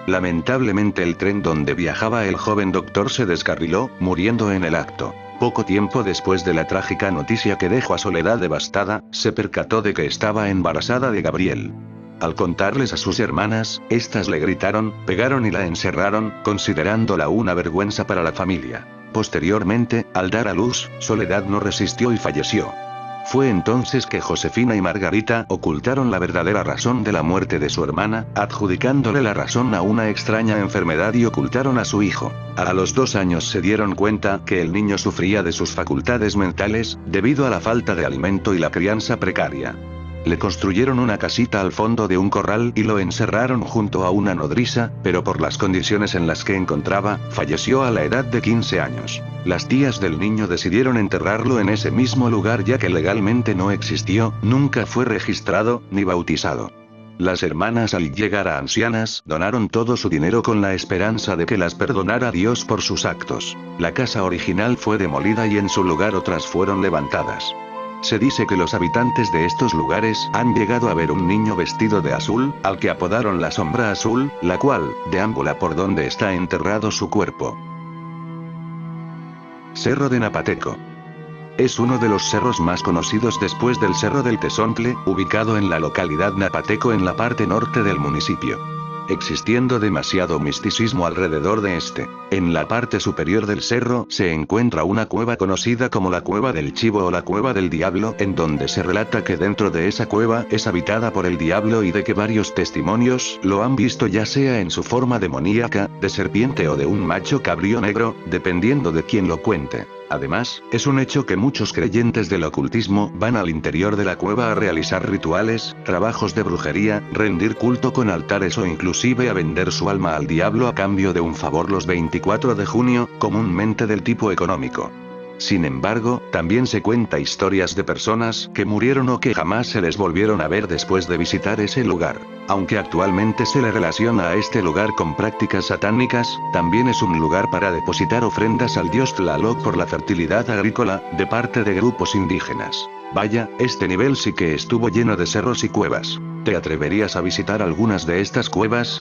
Speaker 2: Lamentablemente el tren donde viajaba el joven doctor se descarriló, muriendo en el acto. Poco tiempo después de la trágica noticia que dejó a Soledad devastada, se percató de que estaba embarazada de Gabriel. Al contarles a sus hermanas, estas le gritaron, pegaron y la encerraron, considerándola una vergüenza para la familia. Posteriormente, al dar a luz, Soledad no resistió y falleció. Fue entonces que Josefina y Margarita ocultaron la verdadera razón de la muerte de su hermana, adjudicándole la razón a una extraña enfermedad, y ocultaron a su hijo. A los 2 años se dieron cuenta que el niño sufría de sus facultades mentales, debido a la falta de alimento y la crianza precaria. Le construyeron una casita al fondo de un corral y lo encerraron junto a una nodriza, pero por las condiciones en las que encontraba, falleció a la edad de 15 años. Las tías del niño decidieron enterrarlo en ese mismo lugar, ya que legalmente no existió, nunca fue registrado, ni bautizado. Las hermanas, al llegar a ancianas, donaron todo su dinero con la esperanza de que las perdonara Dios por sus actos. La casa original fue demolida y en su lugar otras fueron levantadas. Se dice que los habitantes de estos lugares han llegado a ver un niño vestido de azul, al que apodaron la sombra azul, la cual deambula por donde está enterrado su cuerpo. Cerro de Napateco. Es uno de los cerros más conocidos después del Cerro del Tezontle, ubicado en la localidad Napateco en la parte norte del municipio. Existiendo demasiado misticismo alrededor de este. En la parte superior del cerro se encuentra una cueva conocida como la Cueva del Chivo o la Cueva del Diablo, en donde se relata que dentro de esa cueva es habitada por el diablo y de que varios testimonios lo han visto, ya sea en su forma demoníaca, de serpiente o de un macho cabrío negro, dependiendo de quien lo cuente. Además, es un hecho que muchos creyentes del ocultismo van al interior de la cueva a realizar rituales, trabajos de brujería, rendir culto con altares o inclusive a vender su alma al diablo a cambio de un favor los 24 de junio, comúnmente del tipo económico. Sin embargo, también se cuenta historias de personas que murieron o que jamás se les volvieron a ver después de visitar ese lugar. Aunque actualmente se le relaciona a este lugar con prácticas satánicas, también es un lugar para depositar ofrendas al dios Tlaloc por la fertilidad agrícola, de parte de grupos indígenas. Vaya, este nivel sí que estuvo lleno de cerros y cuevas. ¿Te atreverías a visitar algunas de estas cuevas?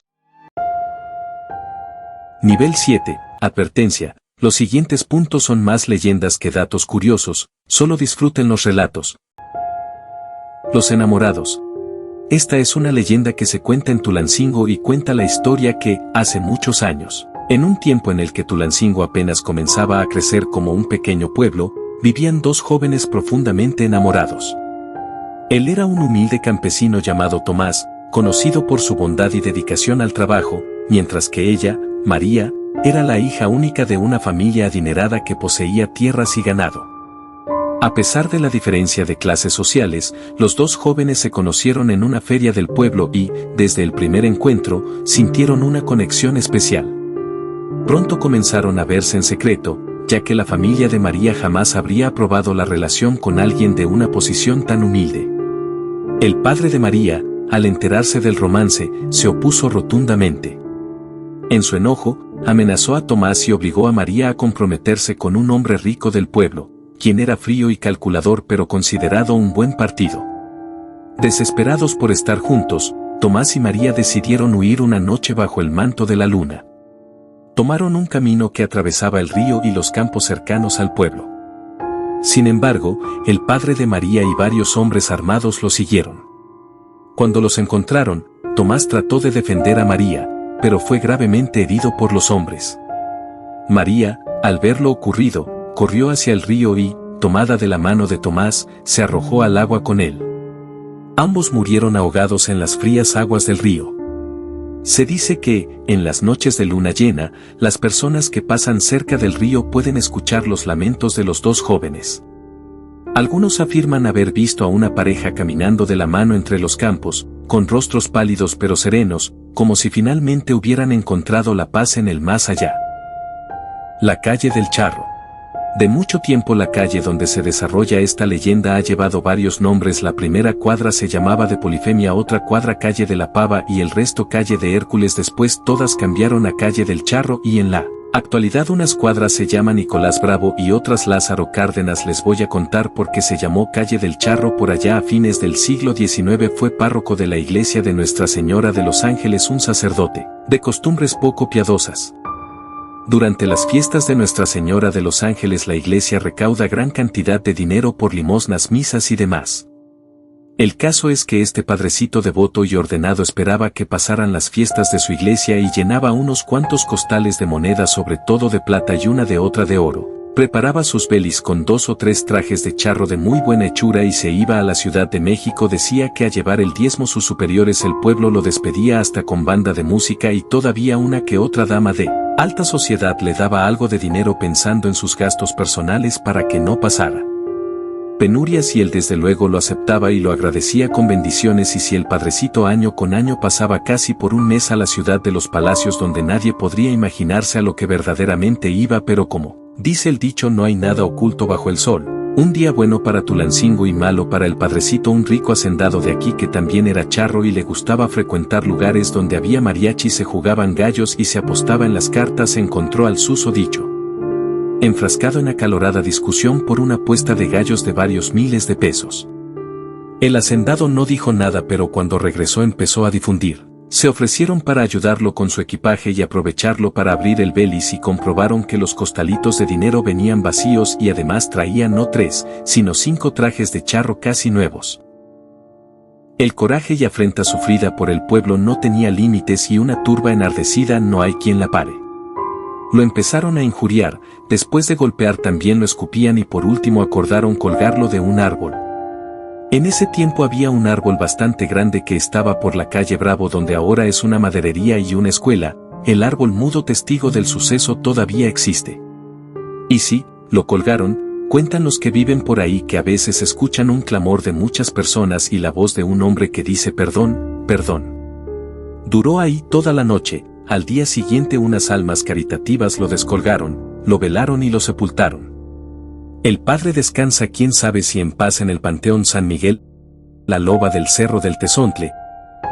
Speaker 1: Nivel 7. Advertencia. Los siguientes puntos son más leyendas que datos curiosos, solo disfruten los relatos. Los enamorados. Esta es una leyenda que se cuenta en Tulancingo y cuenta la historia que, hace muchos años, en un tiempo en el que Tulancingo apenas comenzaba a crecer como un pequeño pueblo, vivían dos jóvenes profundamente enamorados. Él era un humilde campesino llamado Tomás, conocido por su bondad y dedicación al trabajo, mientras que ella, María, era la hija única de una familia adinerada que poseía tierras y ganado. A pesar de la diferencia de clases sociales, los dos jóvenes se conocieron en una feria del pueblo y, desde el primer encuentro, sintieron una conexión especial. Pronto comenzaron a verse en secreto, ya que la familia de María jamás habría aprobado la relación con alguien de una posición tan humilde. El padre de María, al enterarse del romance, se opuso rotundamente. En su enojo, amenazó a Tomás y obligó a María a comprometerse con un hombre rico del pueblo, quien era frío y calculador pero considerado un buen partido. Desesperados por estar juntos, Tomás y María decidieron huir una noche bajo el manto de la luna. Tomaron un camino que atravesaba el río y los campos cercanos al pueblo. Sin embargo, el padre de María y varios hombres armados los siguieron. Cuando los encontraron, Tomás trató de defender a María, pero fue gravemente herido por los hombres. María, al ver lo ocurrido, corrió hacia el río y, tomada de la mano de Tomás, se arrojó al agua con él. Ambos murieron ahogados en las frías aguas del río. Se dice que, en las noches de luna llena, las personas que pasan cerca del río pueden escuchar los lamentos de los dos jóvenes. Algunos afirman haber visto a una pareja caminando de la mano entre los campos, con rostros pálidos pero serenos, como si finalmente hubieran encontrado la paz en el más allá. La calle del Charro. De mucho tiempo la calle donde se desarrolla esta leyenda ha llevado varios nombres. La primera cuadra se llamaba de Polifemia, otra cuadra calle de la Pava y el resto calle de Hércules. Después todas cambiaron a calle del Charro y en la actualidad unas cuadras se llaman Nicolás Bravo y otras Lázaro Cárdenas. Les voy a contar por qué se llamó calle del Charro. Por allá a fines del siglo XIX fue párroco de la iglesia de Nuestra Señora de los Ángeles un sacerdote, de costumbres poco piadosas. Durante las fiestas de Nuestra Señora de los Ángeles la iglesia recauda gran cantidad de dinero por limosnas, misas y demás. El caso es que este padrecito devoto y ordenado esperaba que pasaran las fiestas de su iglesia y llenaba unos cuantos costales de monedas, sobre todo de plata y una de otra de oro. Preparaba sus belis con 2 o 3 trajes de charro de muy buena hechura y se iba a la Ciudad de México. Decía que a llevar el diezmo sus superiores el pueblo lo despedía hasta con banda de música y todavía una que otra dama de alta sociedad le daba algo de dinero pensando en sus gastos personales para que no pasara penurias, y él desde luego lo aceptaba y lo agradecía con bendiciones. Y si el padrecito año con año pasaba casi por un mes a la ciudad de los palacios, donde nadie podría imaginarse a lo que verdaderamente iba, pero como dice el dicho, no hay nada oculto bajo el sol. Un día bueno para Tulancingo y malo para el padrecito. Un rico hacendado de aquí que también era charro y le gustaba frecuentar lugares donde había mariachi, se jugaban gallos y se apostaba en las cartas, encontró al susodicho enfrascado en acalorada discusión por una apuesta de gallos de varios miles de pesos. El hacendado no dijo nada, pero cuando regresó empezó a difundir. Se ofrecieron para ayudarlo con su equipaje y aprovecharlo para abrir el belis, y comprobaron que los costalitos de dinero venían vacíos y además traían no 3, sino 5 trajes de charro casi nuevos. El coraje y afrenta sufrida por el pueblo no tenía límites y una turba enardecida no hay quien la pare. Lo empezaron a injuriar, después de golpear también lo escupían y por último acordaron colgarlo de un árbol. En ese tiempo había un árbol bastante grande que estaba por la calle Bravo, donde ahora es una maderería y una escuela. El árbol mudo, testigo del suceso, todavía existe. Y sí, lo colgaron. Cuentan los que viven por ahí que a veces escuchan un clamor de muchas personas y la voz de un hombre que dice perdón, perdón. Duró ahí toda la noche. Al día siguiente unas almas caritativas lo descolgaron, lo velaron y lo sepultaron. El padre descansa quién sabe si en paz en el Panteón San Miguel, la loba del Cerro del Tezontle.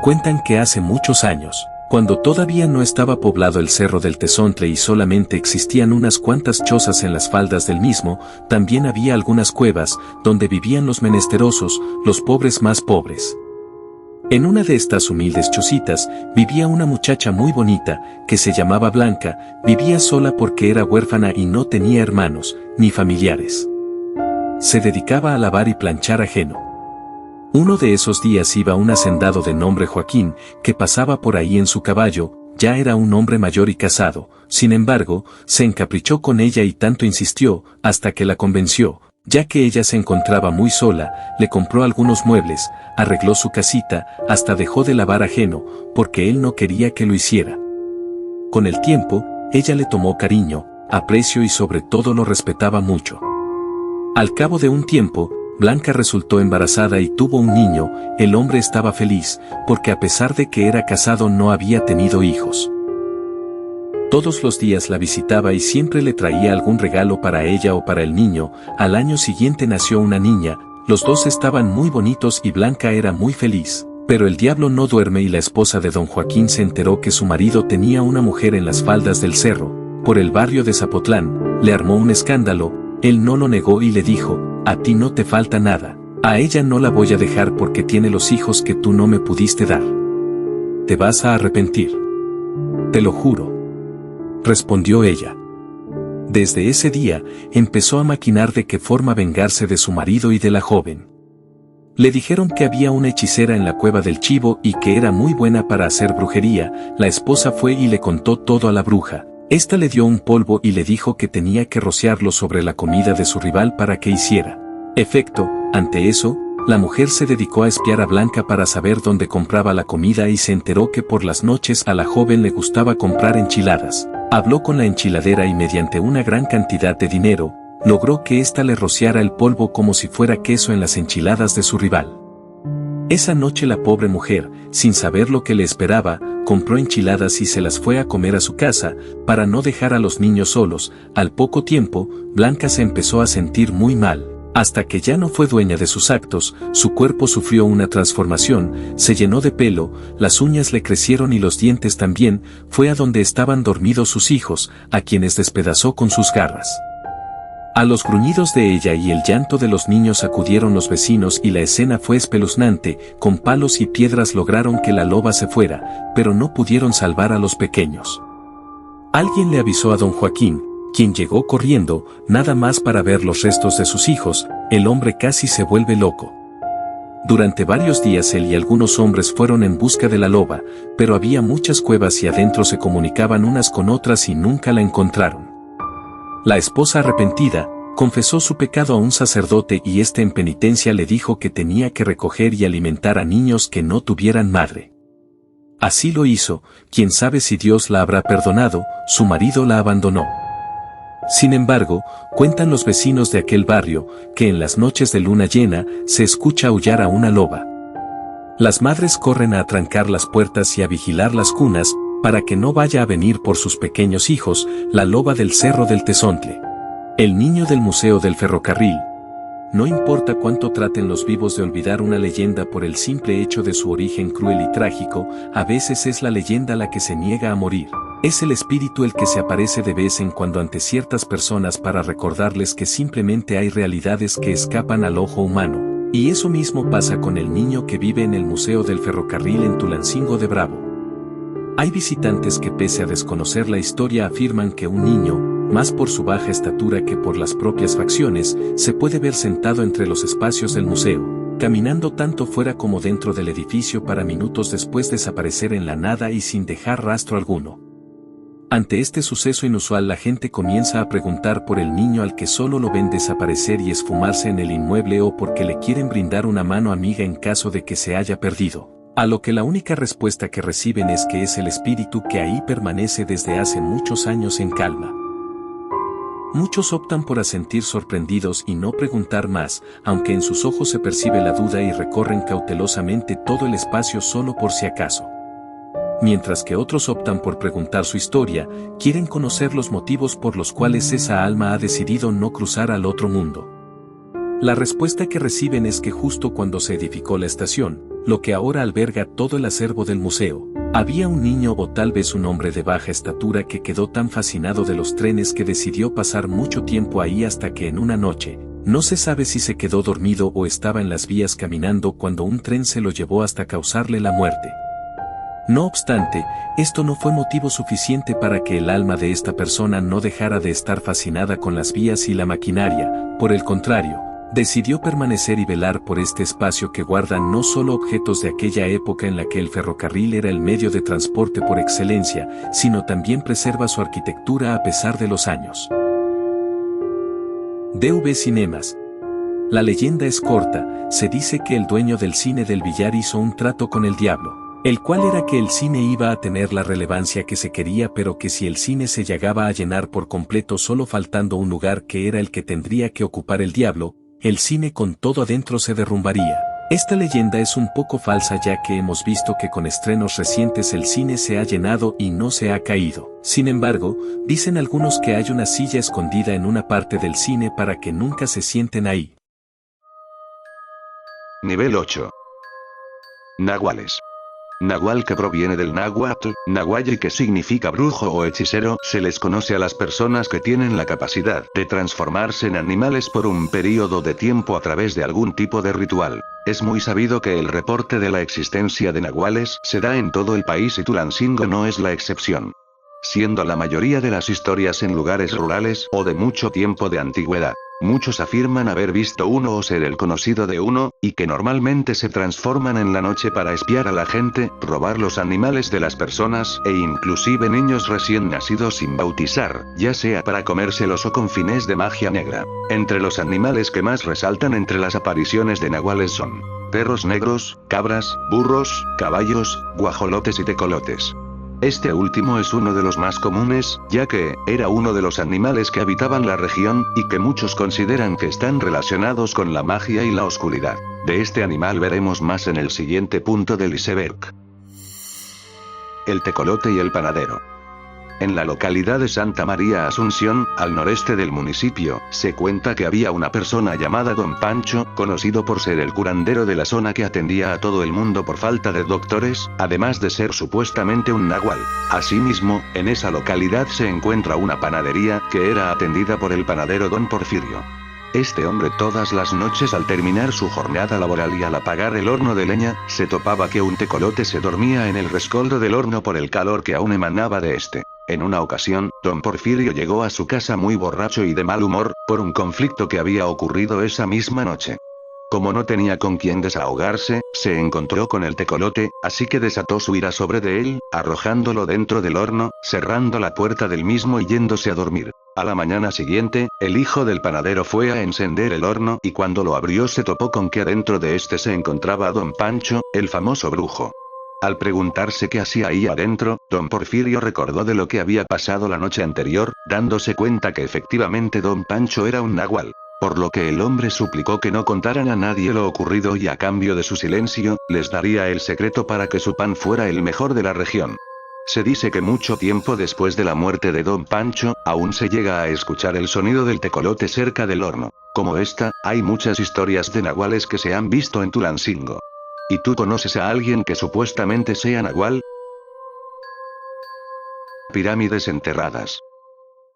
Speaker 1: Cuentan que hace muchos años, cuando todavía no estaba poblado el Cerro del Tezontle y solamente existían unas cuantas chozas en las faldas del mismo, también había algunas cuevas, donde vivían los menesterosos, los pobres más pobres. En una de estas humildes chocitas vivía una muchacha muy bonita, que se llamaba Blanca. Vivía sola porque era huérfana y no tenía hermanos, ni familiares. Se dedicaba a lavar y planchar ajeno. Uno de esos días iba un hacendado de nombre Joaquín, que pasaba por ahí en su caballo. Ya era un hombre mayor y casado, sin embargo, se encaprichó con ella y tanto insistió, hasta que la convenció, ya que ella se encontraba muy sola, le compró algunos muebles, arregló su casita, hasta dejó de lavar ajeno, porque él no quería que lo hiciera. Con el tiempo, ella le tomó cariño, aprecio y sobre todo lo respetaba mucho. Al cabo de un tiempo, Blanca resultó embarazada y tuvo un niño. El hombre estaba feliz, porque a pesar de que era casado no había tenido hijos. Todos los días la visitaba y siempre le traía algún regalo para ella o para el niño. Al año siguiente nació una niña, los dos estaban muy bonitos y Blanca era muy feliz. Pero el diablo no duerme y la esposa de don Joaquín se enteró que su marido tenía una mujer en las faldas del cerro, por el barrio de Zapotlán, le armó un escándalo. Él no lo negó y le dijo: a ti no te falta nada, a ella no la voy a dejar porque tiene los hijos que tú no me pudiste dar. Te vas a arrepentir. Te lo juro. Respondió ella. Desde ese día, empezó a maquinar de qué forma vengarse de su marido y de la joven. Le dijeron que había una hechicera en la cueva del Chivo y que era muy buena para hacer brujería. La esposa fue y le contó todo a la bruja. Esta le dio un polvo y le dijo que tenía que rociarlo sobre la comida de su rival para que hiciera efecto. Ante eso, la mujer se dedicó a espiar a Blanca para saber dónde compraba la comida y se enteró que por las noches a la joven le gustaba comprar enchiladas. Habló con la enchiladera y mediante una gran cantidad de dinero, logró que ésta le rociara el polvo como si fuera queso en las enchiladas de su rival. Esa noche la pobre mujer, sin saber lo que le esperaba, compró enchiladas y se las fue a comer a su casa, para no dejar a los niños solos. Al poco tiempo, Blanca se empezó a sentir muy mal, hasta que ya no fue dueña de sus actos. Su cuerpo sufrió una transformación, se llenó de pelo, las uñas le crecieron y los dientes también. Fue a donde estaban dormidos sus hijos, a quienes despedazó con sus garras. A los gruñidos de ella y el llanto de los niños acudieron los vecinos y la escena fue espeluznante. Con palos y piedras lograron que la loba se fuera, pero no pudieron salvar a los pequeños. Alguien le avisó a don Joaquín, quien llegó corriendo, nada más para ver los restos de sus hijos. El hombre casi se vuelve loco. Durante varios días él y algunos hombres fueron en busca de la loba, pero había muchas cuevas y adentro se comunicaban unas con otras y nunca la encontraron. La esposa arrepentida, confesó su pecado a un sacerdote y este en penitencia le dijo que tenía que recoger y alimentar a niños que no tuvieran madre. Así lo hizo. Quién sabe si Dios la habrá perdonado. Su marido la abandonó. Sin embargo, cuentan los vecinos de aquel barrio, que en las noches de luna llena, se escucha aullar a una loba. Las madres corren a atrancar las puertas y a vigilar las cunas, para que no vaya a venir por sus pequeños hijos. La loba del Cerro del Tezontle. El niño del Museo del Ferrocarril. No importa cuánto traten los vivos de olvidar una leyenda por el simple hecho de su origen cruel y trágico, a veces es la leyenda la que se niega a morir. Es el espíritu el que se aparece de vez en cuando ante ciertas personas para recordarles que simplemente hay realidades que escapan al ojo humano. Y eso mismo pasa con el niño que vive en el Museo del Ferrocarril en Tulancingo de Bravo. Hay visitantes que pese a desconocer la historia afirman que un niño, más por su baja estatura que por las propias facciones, se puede ver sentado entre los espacios del museo, caminando tanto fuera como dentro del edificio para minutos después desaparecer en la nada y sin dejar rastro alguno. Ante este suceso inusual la gente comienza a preguntar por el niño al que solo lo ven desaparecer y esfumarse en el inmueble o porque le quieren brindar una mano amiga en caso de que se haya perdido. A lo que la única respuesta que reciben es que es el espíritu que ahí permanece desde hace muchos años en calma. Muchos optan por asentir sorprendidos y no preguntar más, aunque en sus ojos se percibe la duda y recorren cautelosamente todo el espacio solo por si acaso. Mientras que otros optan por preguntar su historia, quieren conocer los motivos por los cuales esa alma ha decidido no cruzar al otro mundo. La respuesta que reciben es que justo cuando se edificó la estación, lo que ahora alberga todo el acervo del museo, había un niño o tal vez un hombre de baja estatura que quedó tan fascinado de los trenes que decidió pasar mucho tiempo ahí hasta que en una noche, no se sabe si se quedó dormido o estaba en las vías caminando cuando un tren se lo llevó hasta causarle la muerte. No obstante, esto no fue motivo suficiente para que el alma de esta persona no dejara de estar fascinada con las vías y la maquinaria. Por el contrario, Decidió permanecer y velar por este espacio que guarda no solo objetos de aquella época en la que el ferrocarril era el medio de transporte por excelencia, sino también preserva su arquitectura a pesar de los años. DV Cinemas. La leyenda es corta, se dice que el dueño del cine del Villar hizo un trato con el diablo, el cual era que el cine iba a tener la relevancia que se quería, pero que si el cine se llegaba a llenar por completo solo faltando un lugar que era el que tendría que ocupar el diablo, el cine con todo adentro se derrumbaría. Esta leyenda es un poco falsa, ya que hemos visto que con estrenos recientes el cine se ha llenado y no se ha caído. Sin embargo, dicen algunos que hay una silla escondida en una parte del cine para que nunca se sienten ahí.
Speaker 2: Nivel 8. Nahuales. Nahual, que proviene del náhuatl, nahuaye, que significa brujo o hechicero, se les conoce a las personas que tienen la capacidad de transformarse en animales por un periodo de tiempo a través de algún tipo de ritual. Es muy sabido que el reporte de la existencia de nahuales se da en todo el país y Tulancingo no es la excepción, siendo la mayoría de las historias en lugares rurales o de mucho tiempo de antigüedad. Muchos afirman haber visto uno o ser el conocido de uno, y que normalmente se transforman en la noche para espiar a la gente, robar los animales de las personas e inclusive niños recién nacidos sin bautizar, ya sea para comérselos o con fines de magia negra. Entre los animales que más resaltan entre las apariciones de nahuales son perros negros, cabras, burros, caballos, guajolotes y tecolotes. Este último es uno de los más comunes, ya que era uno de los animales que habitaban la región, y que muchos consideran que están relacionados con la magia y la oscuridad. De este animal veremos más en el siguiente punto del iceberg. El tecolote y el panadero. En la localidad de Santa María Asunción, al noreste del municipio, se cuenta que había una persona llamada Don Pancho, conocido por ser el curandero de la zona que atendía a todo el mundo por falta de doctores, además de ser supuestamente un nahual. Asimismo, en esa localidad se encuentra una panadería, que era atendida por el panadero Don Porfirio. Este hombre todas las noches al terminar su jornada laboral y al apagar el horno de leña, se topaba que un tecolote se dormía en el rescoldo del horno por el calor que aún emanaba de este. En una ocasión, Don Porfirio llegó a su casa muy borracho y de mal humor, por un conflicto que había ocurrido esa misma noche. Como no tenía con quién desahogarse, se encontró con el tecolote, así que desató su ira sobre de él, arrojándolo dentro del horno, cerrando la puerta del mismo y yéndose a dormir. A la mañana siguiente, el hijo del panadero fue a encender el horno y cuando lo abrió se topó con que adentro de este se encontraba Don Pancho, el famoso brujo. Al preguntarse qué hacía ahí adentro, Don Porfirio recordó de lo que había pasado la noche anterior, dándose cuenta que efectivamente Don Pancho era un nahual. Por lo que el hombre suplicó que no contaran a nadie lo ocurrido y a cambio de su silencio, les daría el secreto para que su pan fuera el mejor de la región. Se dice que mucho tiempo después de la muerte de Don Pancho, aún se llega a escuchar el sonido del tecolote cerca del horno. Como esta, hay muchas historias de nahuales que se han visto en Tulancingo. ¿Y tú conoces a alguien que supuestamente sea nahual? Pirámides enterradas.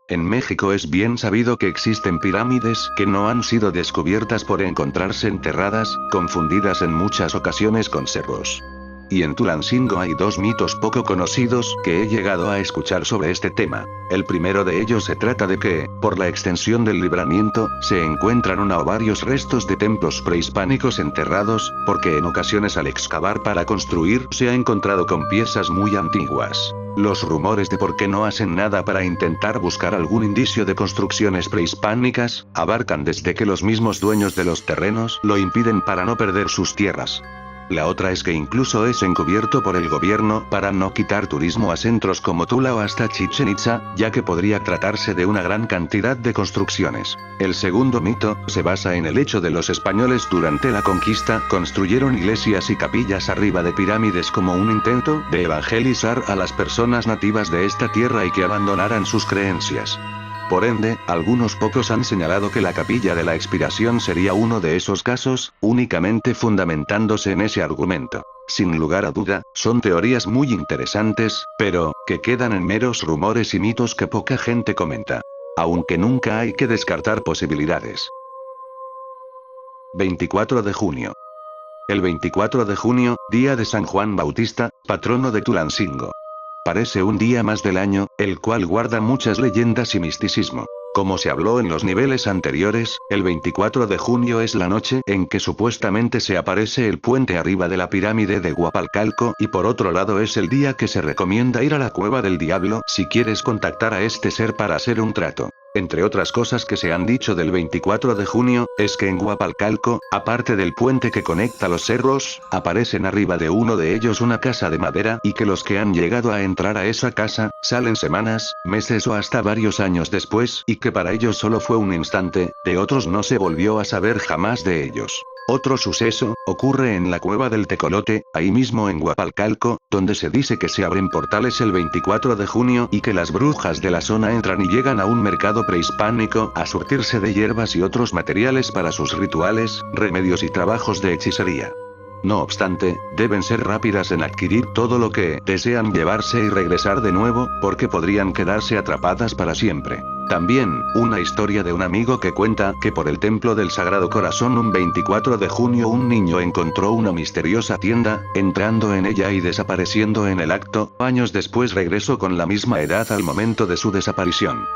Speaker 2: En México es bien sabido que existen pirámides que no han sido descubiertas por encontrarse enterradas, confundidas en muchas ocasiones con cerros. Y en Tulancingo hay dos mitos poco conocidos que he llegado a escuchar sobre este tema. El primero de ellos se trata de que, por la extensión del libramiento, se encuentran una o varios restos de templos prehispánicos enterrados, porque en ocasiones al excavar para construir se ha encontrado con piezas muy antiguas. Los rumores de por qué no hacen nada para intentar buscar algún indicio de construcciones prehispánicas, abarcan desde que los mismos dueños de los terrenos lo impiden para no perder sus tierras. La otra es que incluso es encubierto por el gobierno para no quitar turismo a centros como Tula o hasta Chichén Itzá, ya que podría tratarse de una gran cantidad de construcciones. El segundo mito se basa en el hecho de los españoles durante la conquista construyeron iglesias y capillas arriba de pirámides como un intento de evangelizar a las personas nativas de esta tierra y que abandonaran sus creencias. Por ende, algunos pocos han señalado que la capilla de la expiración sería uno de esos casos, únicamente fundamentándose en ese argumento. Sin lugar a duda, son teorías muy interesantes, pero, que quedan en meros rumores y mitos que poca gente comenta. Aunque nunca hay que descartar posibilidades. 24 de junio. El 24 de junio, día de San Juan Bautista, patrono de Tulancingo. Parece un día más del año, el cual guarda muchas leyendas y misticismo. Como se habló en los niveles anteriores, el 24 de junio es la noche en que supuestamente se aparece el puente arriba de la pirámide de Huapalcalco y por otro lado es el día que se recomienda ir a la cueva del diablo si quieres contactar a este ser para hacer un trato. Entre otras cosas que se han dicho del 24 de junio, es que en Huapalcalco, aparte del puente que conecta los cerros, aparecen arriba de uno de ellos una casa de madera y que los que han llegado a entrar a esa casa, salen semanas, meses o hasta varios años después y que para ellos solo fue un instante, de otros no se volvió a saber jamás de ellos. Otro suceso, ocurre en la cueva del Tecolote, ahí mismo en Huapalcalco, donde se dice que se abren portales el 24 de junio y que las brujas de la zona entran y llegan a un mercado prehispánico a surtirse de hierbas y otros materiales para sus rituales, remedios y trabajos de hechicería. No obstante, deben ser rápidas en adquirir todo lo que desean llevarse y regresar de nuevo, porque podrían quedarse atrapadas para siempre. También, una historia de un amigo que cuenta que por el Templo del Sagrado Corazón un 24 de junio un niño encontró una misteriosa tienda, entrando en ella y desapareciendo en el acto, años después regresó con la misma edad al momento de su desaparición.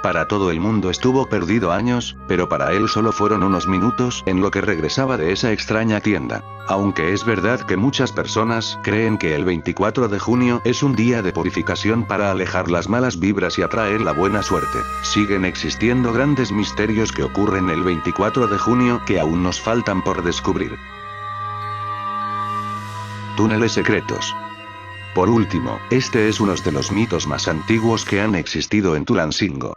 Speaker 2: Para todo el mundo estuvo perdido años, pero para él solo fueron unos minutos en lo que regresaba de esa extraña tienda. Aunque es verdad que muchas personas creen que el 24 de junio es un día de purificación para alejar las malas vibras y atraer la buena suerte, siguen existiendo grandes misterios que ocurren el 24 de junio que aún nos faltan por descubrir. Túneles secretos. Por último, este es uno de los mitos más antiguos que han existido en Tulancingo.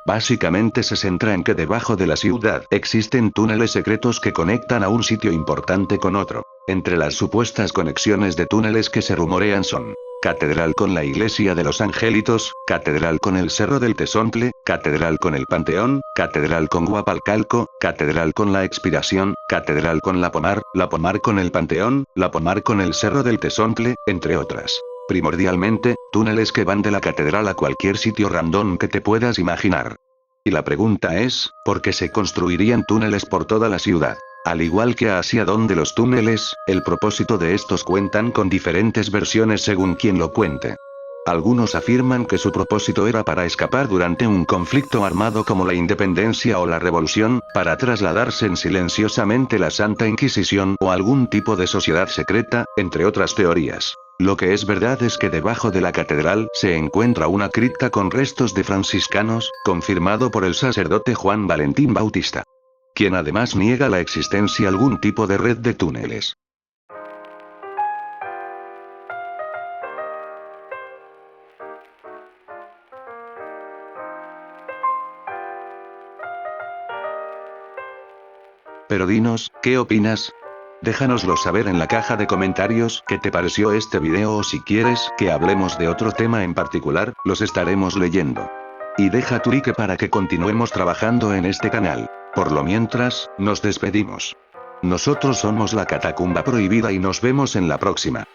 Speaker 2: Básicamente se centra en que debajo de la ciudad existen túneles secretos que conectan a un sitio importante con otro. Entre las supuestas conexiones de túneles que se rumorean son: catedral con la iglesia de los angelitos, catedral con el cerro del Tezontle, catedral con el panteón, catedral con Huapalcalco, catedral con la expiración, catedral con la pomar con el panteón, la pomar con el cerro del Tezontle, entre otras. Primordialmente, túneles que van de la catedral a cualquier sitio random que te puedas imaginar. Y la pregunta es, ¿por qué se construirían túneles por toda la ciudad? Al igual que hacia dónde los túneles, el propósito de estos cuentan con diferentes versiones según quien lo cuente. Algunos afirman que su propósito era para escapar durante un conflicto armado como la independencia o la revolución, para trasladarse en silenciosamente la Santa Inquisición o algún tipo de sociedad secreta, entre otras teorías. Lo que es verdad es que debajo de la catedral se encuentra una cripta con restos de franciscanos, confirmado por el sacerdote Juan Valentín Bautista, quien además niega la existencia de algún tipo de red de túneles. Pero dinos, ¿qué opinas? Déjanoslo saber en la caja de comentarios qué te pareció este video o si quieres que hablemos de otro tema en particular, los estaremos leyendo. Y deja tu like para que continuemos trabajando en este canal. Por lo mientras, nos despedimos. Nosotros somos la Catacumba Prohibida y nos vemos en la próxima.